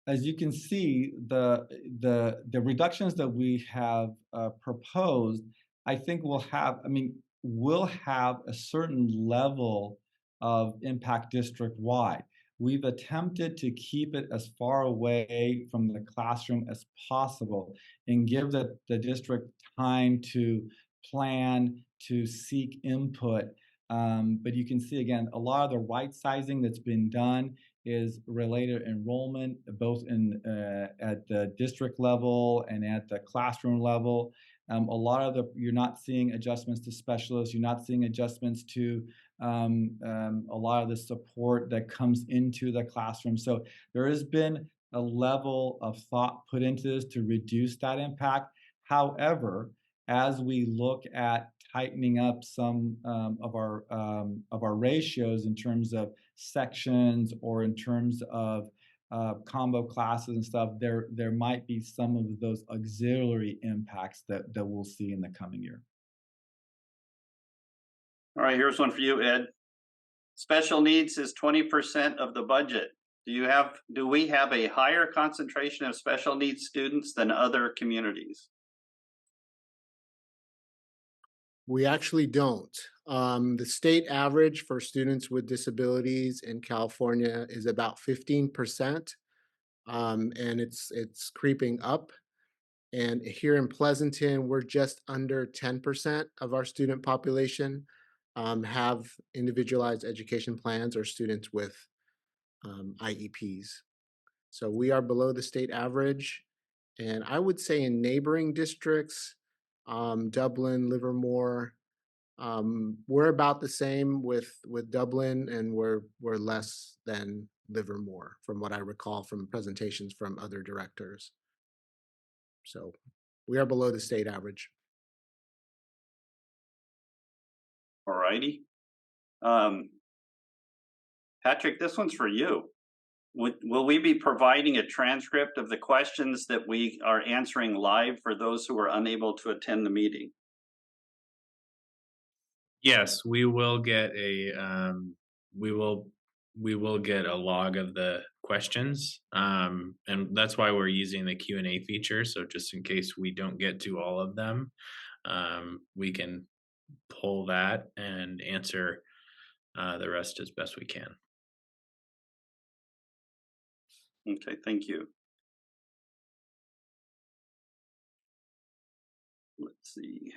As you can see, the reductions that we have proposed, I think will have a certain level of impact district-wide. We've attempted to keep it as far away from the classroom as possible and give the district time to plan, to seek input. But you can see, again, a lot of the right sizing that's been done is related to enrollment, both at the district level and at the classroom level. A lot of you're not seeing adjustments to specialists. You're not seeing adjustments to a lot of the support that comes into the classroom. So there has been a level of thought put into this to reduce that impact. However, as we look at tightening up some of our ratios in terms of sections or in terms of combo classes and stuff, there might be some of those auxiliary impacts that we'll see in the coming year. All right, here's one for you, Ed. Special needs is 20% of the budget. Do we have a higher concentration of special needs students than other communities? We actually don't. The state average for students with disabilities in California is about 15%, and it's creeping up. And here in Pleasanton, we're just under 10% of our student population have individualized education plans or students with IEPs. So we are below the state average. And I would say in neighboring districts, Dublin, Livermore, we're about the same with Dublin, and we're less than Livermore, from what I recall from presentations from other directors. So we are below the state average. All righty. Patrick, this one's for you. Will we be providing a transcript of the questions that we are answering live for those who are unable to attend the meeting? Yes, we will get we will we will get a log of the questions. And that's why we're using the Q&A feature. So just in case we don't get to all of them, we can pull that and answer the rest as best we can. Okay, thank you. Let's see.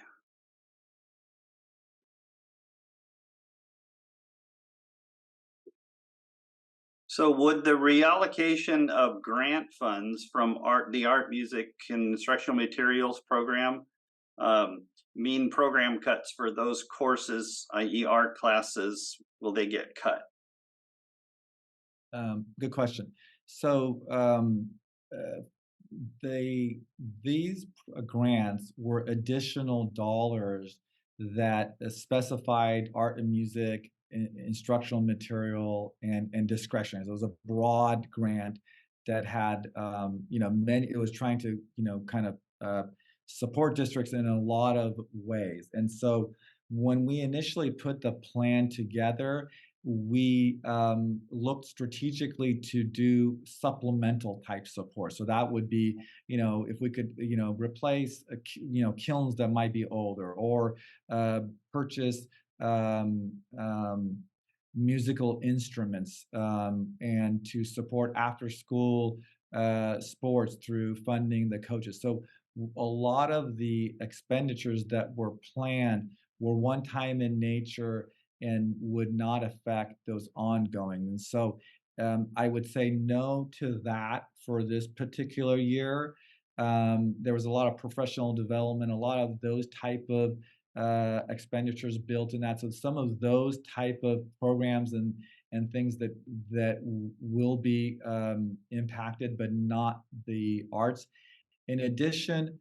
So would the reallocation of grant funds from the art, music, and instructional materials program mean program cuts for those courses, i.e. art classes? Will they get cut? Good question. So these grants were additional dollars that specified art and music, instructional material, and discretionary. So it was a broad grant that had many. It was trying to kind of support districts in a lot of ways. And so when we initially put the plan together, we looked strategically to do supplemental type support. So that would be, if we could, replace, kilns that might be older, or purchase musical instruments, and to support after school sports through funding the coaches. So a lot of the expenditures that were planned were one time in nature and would not affect those ongoing. And so I would say no to that for this particular year. There was a lot of professional development, a lot of those type of expenditures built in that. So some of those type of programs and things that will be impacted, but not the arts. In addition,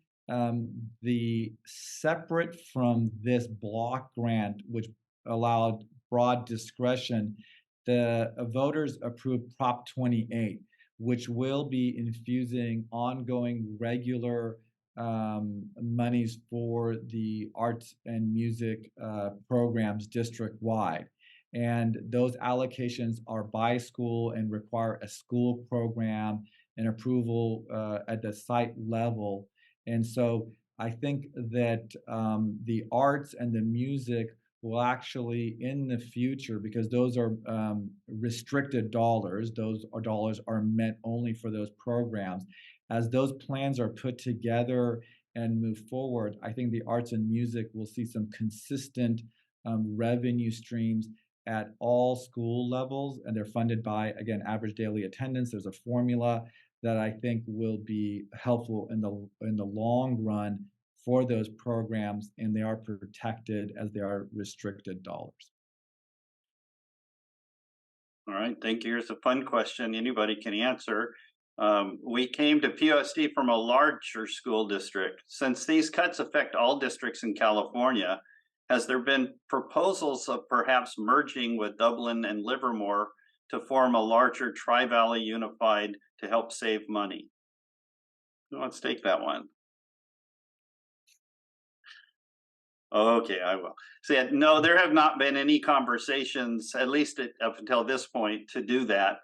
the separate from this block grant, which allowed broad discretion, the voters approved Prop 28, which will be infusing ongoing regular monies for the arts and music programs district-wide. And those allocations are by school and require a school program and approval at the site level. And so I think that the arts and the music will actually, in the future, because those are restricted dollars, dollars are meant only for those programs. As those plans are put together and move forward, I think the arts and music will see some consistent revenue streams at all school levels, and they're funded by, again, average daily attendance. There's a formula that I think will be helpful in the long run for those programs, and they are protected as they are restricted dollars. All right, thank you. Here's a fun question anybody can answer. We came to PUSD from a larger school district. Since these cuts affect all districts in California, has there been proposals of perhaps merging with Dublin and Livermore to form a larger Tri-Valley Unified to help save money? Let's take that one. Okay, I will. So, no, there have not been any conversations, at least up until this point, to do that.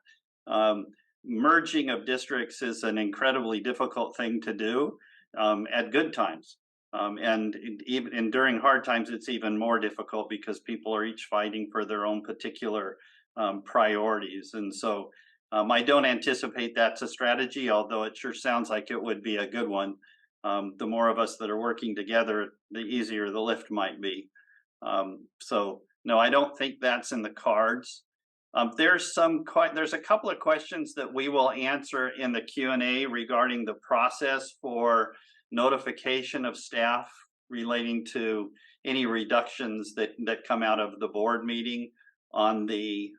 Merging of districts is an incredibly difficult thing to do at good times. And even during hard times, it's even more difficult because people are each fighting for their own particular priorities. And so I don't anticipate that's a strategy, although it sure sounds like it would be a good one. The more of us that are working together, the easier the lift might be. So no, I don't think that's in the cards. There's a couple of questions that we will answer in the Q&A regarding the process for notification of staff relating to any reductions that come out of the board meeting on the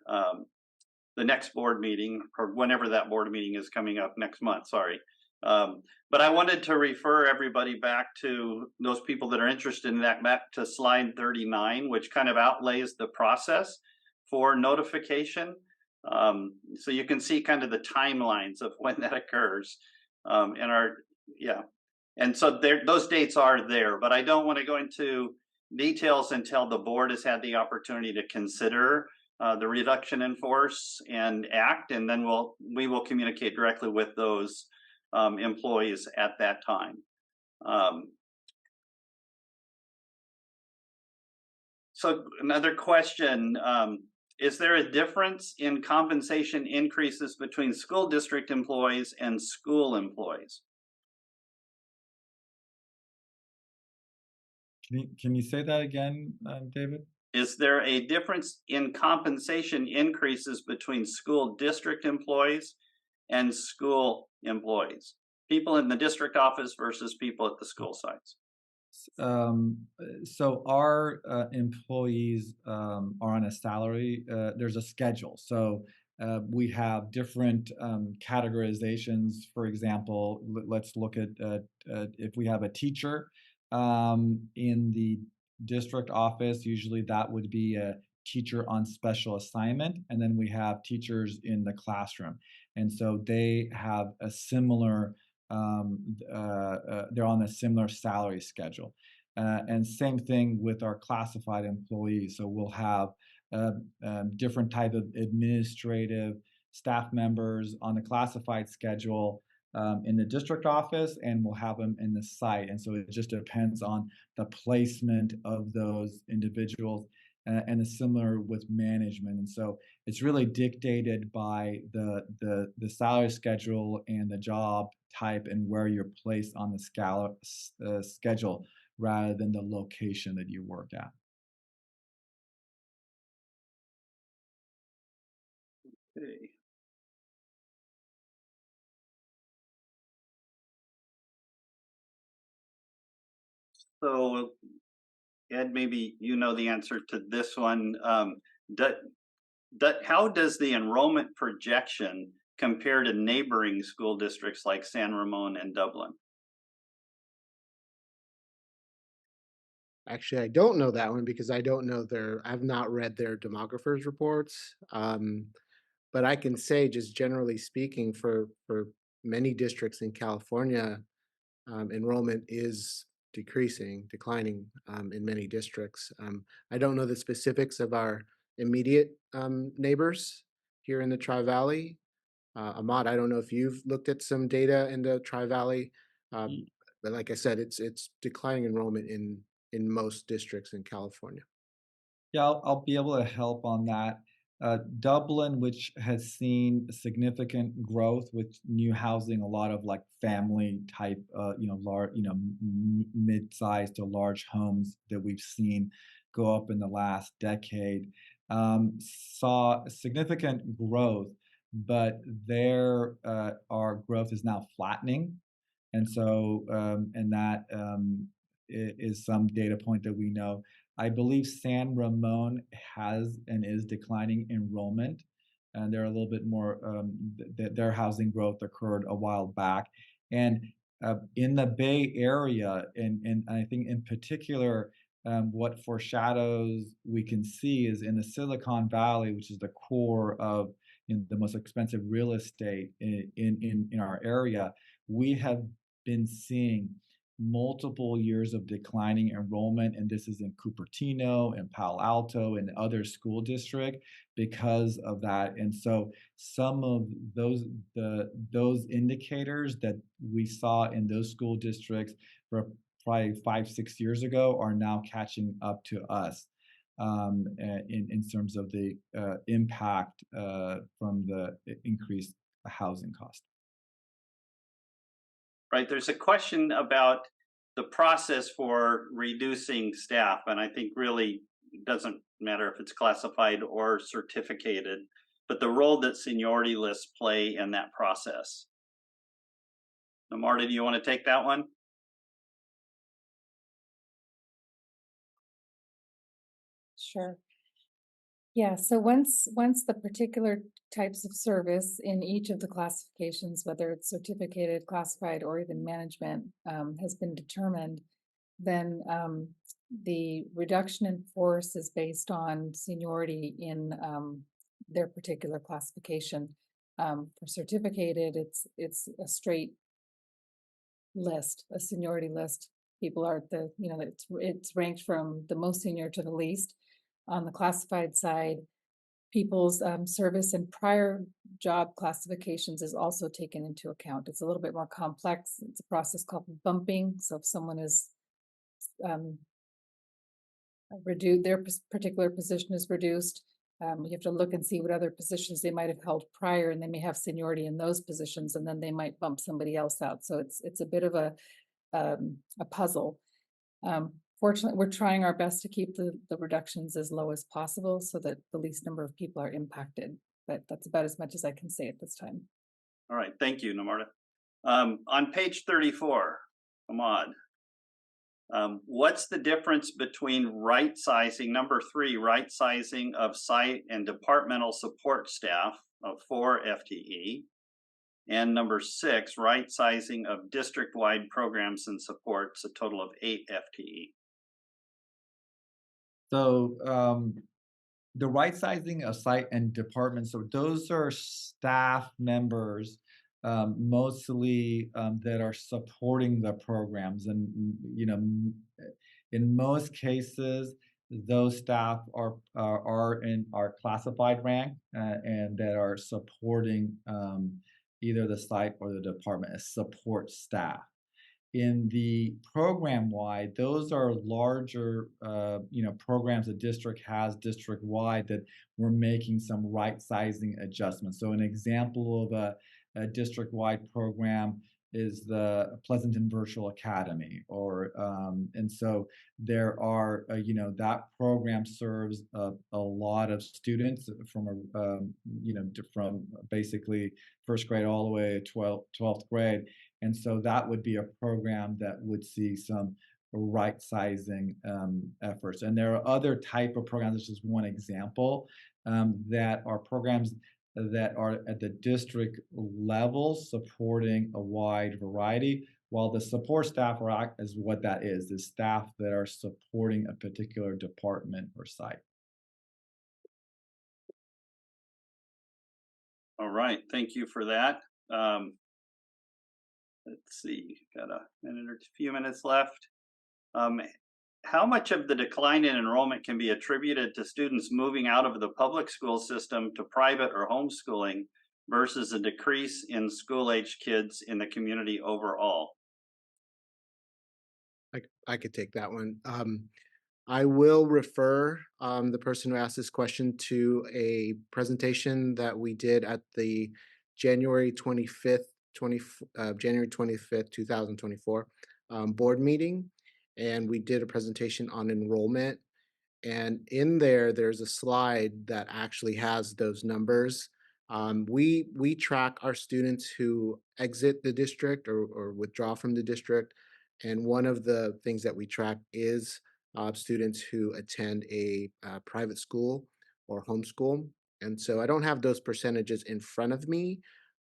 next board meeting, or whenever that board meeting is coming up next month, sorry. But I wanted to refer everybody back to those people that are interested in that, back to slide 39, which kind of outlays the process for notification. So you can see kind of the timelines of when that occurs. And so those dates are there, but I don't want to go into details until the board has had the opportunity to consider the reduction in force and act, and then we will communicate directly with those employees at that time. So another question, is there a difference in compensation increases between school district employees and school employees? Can you say that again, David? Is there a difference in compensation increases between school district employees and school employees? People in the district office versus people at the school sites? So our employees are on a salary. There's a schedule. So we have different categorizations. For example, let's look at if we have a teacher in the district office, usually that would be a teacher on special assignment. And then we have teachers in the classroom. And so they have a similar they're on a similar salary schedule. And same thing with our classified employees. So we'll have different type of administrative staff members on the classified schedule in the district office, and we'll have them in the site. And so it just depends on the placement of those individuals. And it's similar with management. And so it's really dictated by the salary schedule and the job type and where you're placed on the schedule rather than the location that you work at. Okay. So Ed, maybe you know the answer to this one. How does the enrollment projection compare to neighboring school districts like San Ramon and Dublin? Actually, I don't know that one because I've not read their demographers reports. But I can say, just generally speaking, for many districts in California, enrollment is declining in many districts. I don't know the specifics of our immediate neighbors here in the Tri-Valley. Ahmad, I don't know if you've looked at some data in the Tri-Valley, but like I said, it's declining enrollment in most districts in California. Yeah, I'll be able to help on that. Dublin, which has seen significant growth with new housing, a lot of like family type, large, mid-sized to large homes that we've seen go up in the last decade, saw significant growth, but our growth is now flattening. And so, and that is some data point that we know. I believe San Ramon has and is declining enrollment, and they're a little bit more. Their housing growth occurred a while back, and in the Bay Area, and I think in particular, what foreshadows we can see is in the Silicon Valley, which is the core of the most expensive real estate in our area. We have been seeing multiple years of declining enrollment, and this is in Cupertino and Palo Alto and other school district because of that. And so some of those indicators that we saw in those school districts for probably 5-6 years ago are now catching up to us in terms of the impact from the increased housing cost. Right, there's a question about the process for reducing staff, and I think really it doesn't matter if it's classified or certificated, but the role that seniority lists play in that process. Now, Marta, do you want to take that one? Sure. Yeah, so once the particular types of service in each of the classifications, whether it's certificated, classified, or even management, has been determined, then the reduction in force is based on seniority in their particular classification. For certificated, it's a straight list, a seniority list. People are it's ranked from the most senior to the least. On the classified side, people's service and prior job classifications is also taken into account. It's a little bit more complex. It's a process called bumping. So if someone is reduced, their particular position is reduced, you have to look and see what other positions they might have held prior, and they may have seniority in those positions, and then they might bump somebody else out. So it's a bit of a puzzle. Fortunately, we're trying our best to keep the reductions as low as possible so that the least number of people are impacted. But that's about as much as I can say at this time. All right, thank you, Namarta. On page 34, Ahmad, what's the difference between right sizing, number 3, right sizing of site and departmental support staff of 4 FTE, and number 6, right sizing of district-wide programs and supports, a total of 8 FTE? So the right sizing of site and department, so those are staff members mostly that are supporting the programs. And, in most cases, those staff are in our classified rank and that are supporting either the site or the department as support staff. In the program wide, those are larger, programs the district has district wide that we're making some right sizing adjustments. So an example of a district wide program is the Pleasanton Virtual Academy, and so there are, that program serves a lot of students from from basically first grade all the way to 12th grade. And so that would be a program that would see some right sizing efforts. And there are other type of programs, this is one example, that are programs that are at the district level supporting a wide variety, while the support staff is what that is, the staff that are supporting a particular department or site. All right, thank you for that. Let's see, got a minute or a few minutes left. How much of the decline in enrollment can be attributed to students moving out of the public school system to private or homeschooling versus a decrease in school-age kids in the community overall? I could take that one. I will refer the person who asked this question to a presentation that we did at the January 25th, 2024 board meeting. And we did a presentation on enrollment. And in there's a slide that actually has those numbers. We track our students who exit the district or withdraw from the district. And one of the things that we track is students who attend a private school or homeschool. And so I don't have those percentages in front of me,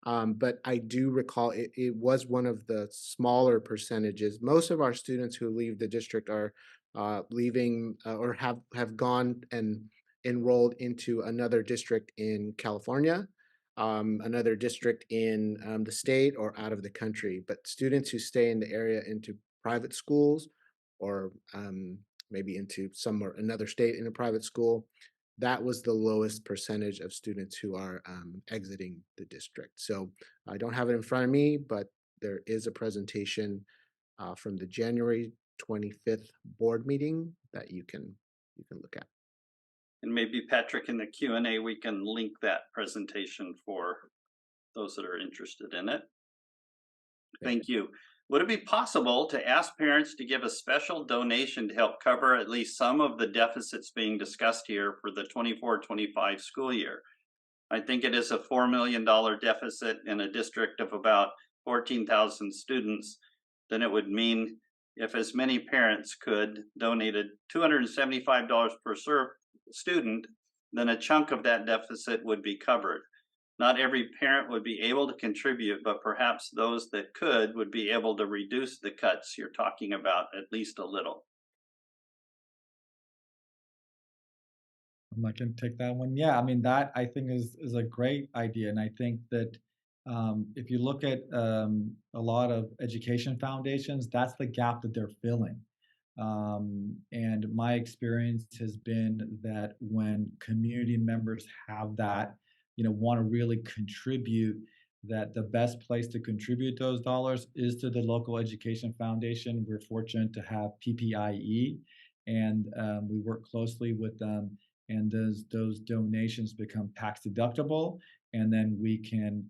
but I do recall it was one of the smaller percentages. Most of our students who leave the district are leaving or have gone and enrolled into another district in California, another district in the state or out of the country. But students who stay in the area into private schools or maybe into another state in a private school, that was the lowest percentage of students who are exiting the district. So I don't have it in front of me, but there is a presentation from the January 25th board meeting that you can look at. And maybe Patrick, in the Q&A, we can link that presentation for those that are interested in it. Thank you. Would it be possible to ask parents to give a special donation to help cover at least some of the deficits being discussed here for the 24-25 school year? I think it is a $4 million deficit in a district of about 14,000 students. Then it would mean if as many parents could donated $275 per student, then a chunk of that deficit would be covered. Not every parent would be able to contribute, but perhaps those that could would be able to reduce the cuts you're talking about at least a little. I can take that one. Yeah, I mean, that I think is a great idea. And I think that if you look at a lot of education foundations, that's the gap that they're filling. And my experience has been that when community members have that, want to really contribute, that the best place to contribute those dollars is to the local education foundation. We're fortunate to have PPIE, and we work closely with them. And those donations become tax deductible, and then we can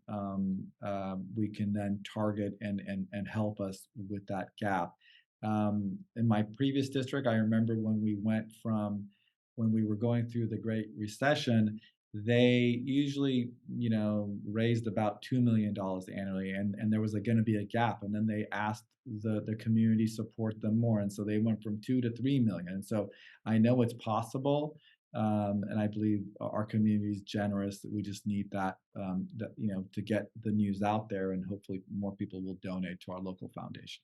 then target and help us with that gap. In my previous district, I remember when we were going through the Great Recession, they usually, raised about $2 million annually, and there was going to be a gap, and then they asked the community support them more, and so they went from 2 to 3 million. And so I know it's possible, and I believe our community is generous. That we just need that, to get the news out there, and hopefully more people will donate to our local foundation.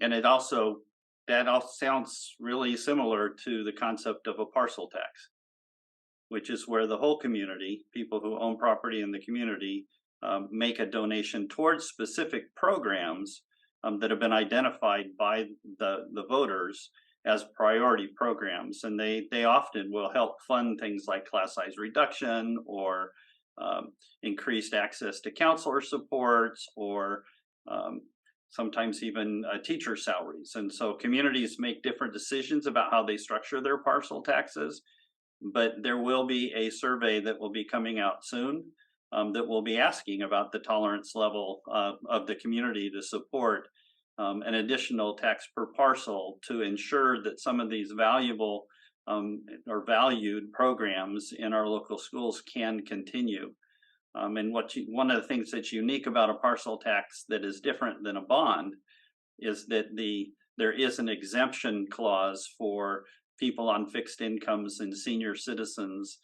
And that all sounds really similar to the concept of a parcel tax, which is where the whole community, people who own property in the community, make a donation towards specific programs that have been identified by the voters as priority programs. And they often will help fund things like class size reduction, or increased access to counselor supports, or sometimes even teacher salaries. And so communities make different decisions about how they structure their parcel taxes, but there will be a survey that will be coming out soon that will be asking about the tolerance level of the community to support an additional tax per parcel, to ensure that some of these valuable or valued programs in our local schools can continue. And one of the things that's unique about a parcel tax that is different than a bond is that there is an exemption clause for people on fixed incomes and senior citizens,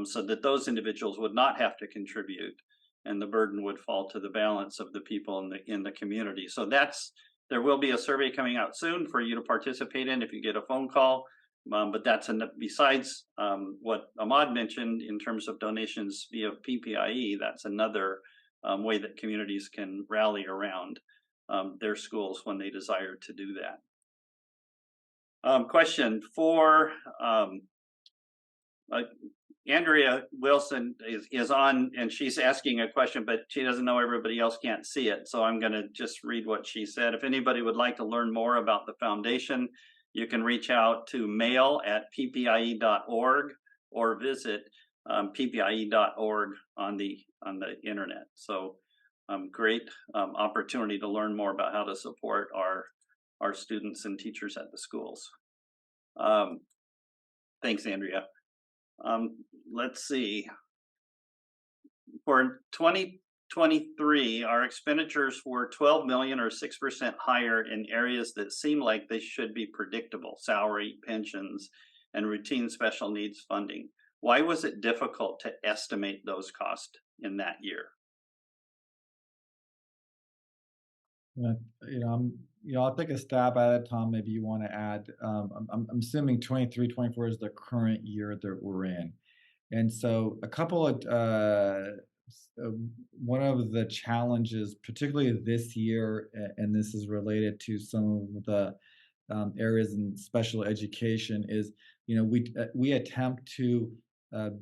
so that those individuals would not have to contribute, and the burden would fall to the balance of the people in the community. So there will be a survey coming out soon for you to participate in if you get a phone call. But that's besides what Ahmad mentioned in terms of donations via PPIE, that's another way that communities can rally around their schools when they desire to do that. Question for Andrea Wilson is on, and she's asking a question, but she doesn't know everybody else can't see it. So I'm going to just read what she said. If anybody would like to learn more about the foundation, you can reach out to mail@ppie.org or visit ppie.org on the internet. So great opportunity to learn more about how to support our students and teachers at the schools. Thanks, Andrea. Let's see. For 2023, our expenditures were 12 million, or 6% higher, in areas that seem like they should be predictable: salary, pensions, and routine special needs funding. Why was it difficult to estimate those costs in that year? I'll take a stab at it. Tom, maybe you want to add. I'm assuming 23, 24 is the current year that we're in. And so a couple of, one of the challenges, particularly this year, and this is related to some of the areas in special education, is, we attempt to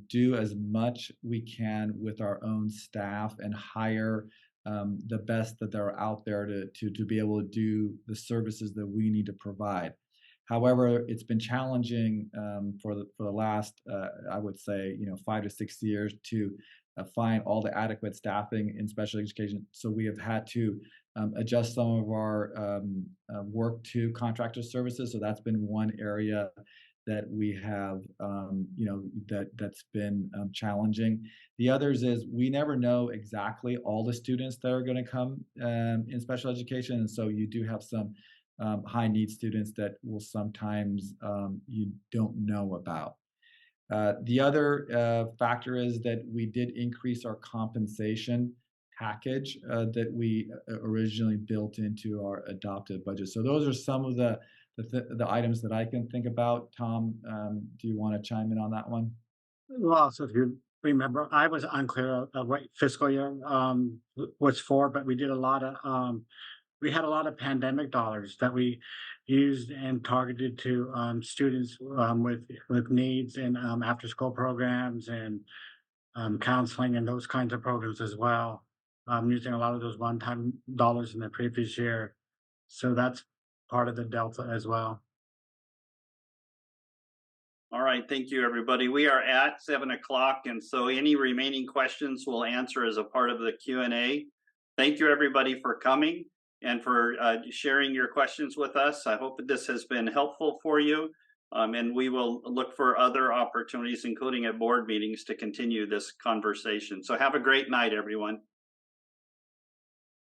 do as much we can with our own staff and hire the best that are out there to be able to do the services that we need to provide. However, it's been challenging for the last, I would say, 5 to 6 years to find all the adequate staffing in special education. So we have had to adjust some of our work to contractor services. So that's been one area that we have, that's been challenging. The others is we never know exactly all the students that are going to come in special education, and so you do have some high need students that will sometimes you don't know about. The other factor is that we did increase our compensation package that we originally built into our adopted budget. So those are some of the items that I can think about. Tom, do you want to chime in on that one? Well, so if you remember, I was unclear of what fiscal year was for, but we did a lot of we had a lot of pandemic dollars that we used and targeted to students with needs and after school programs and counseling and those kinds of programs as well. Using a lot of those one-time dollars in the previous year. So that's part of the delta as well. All right, thank you, everybody. We are at 7 o'clock, and so any remaining questions we'll answer as a part of the Q&A. Thank you, everybody, for coming and for sharing your questions with us. I hope that this has been helpful for you, and we will look for other opportunities, including at board meetings, to continue this conversation. So have a great night, everyone.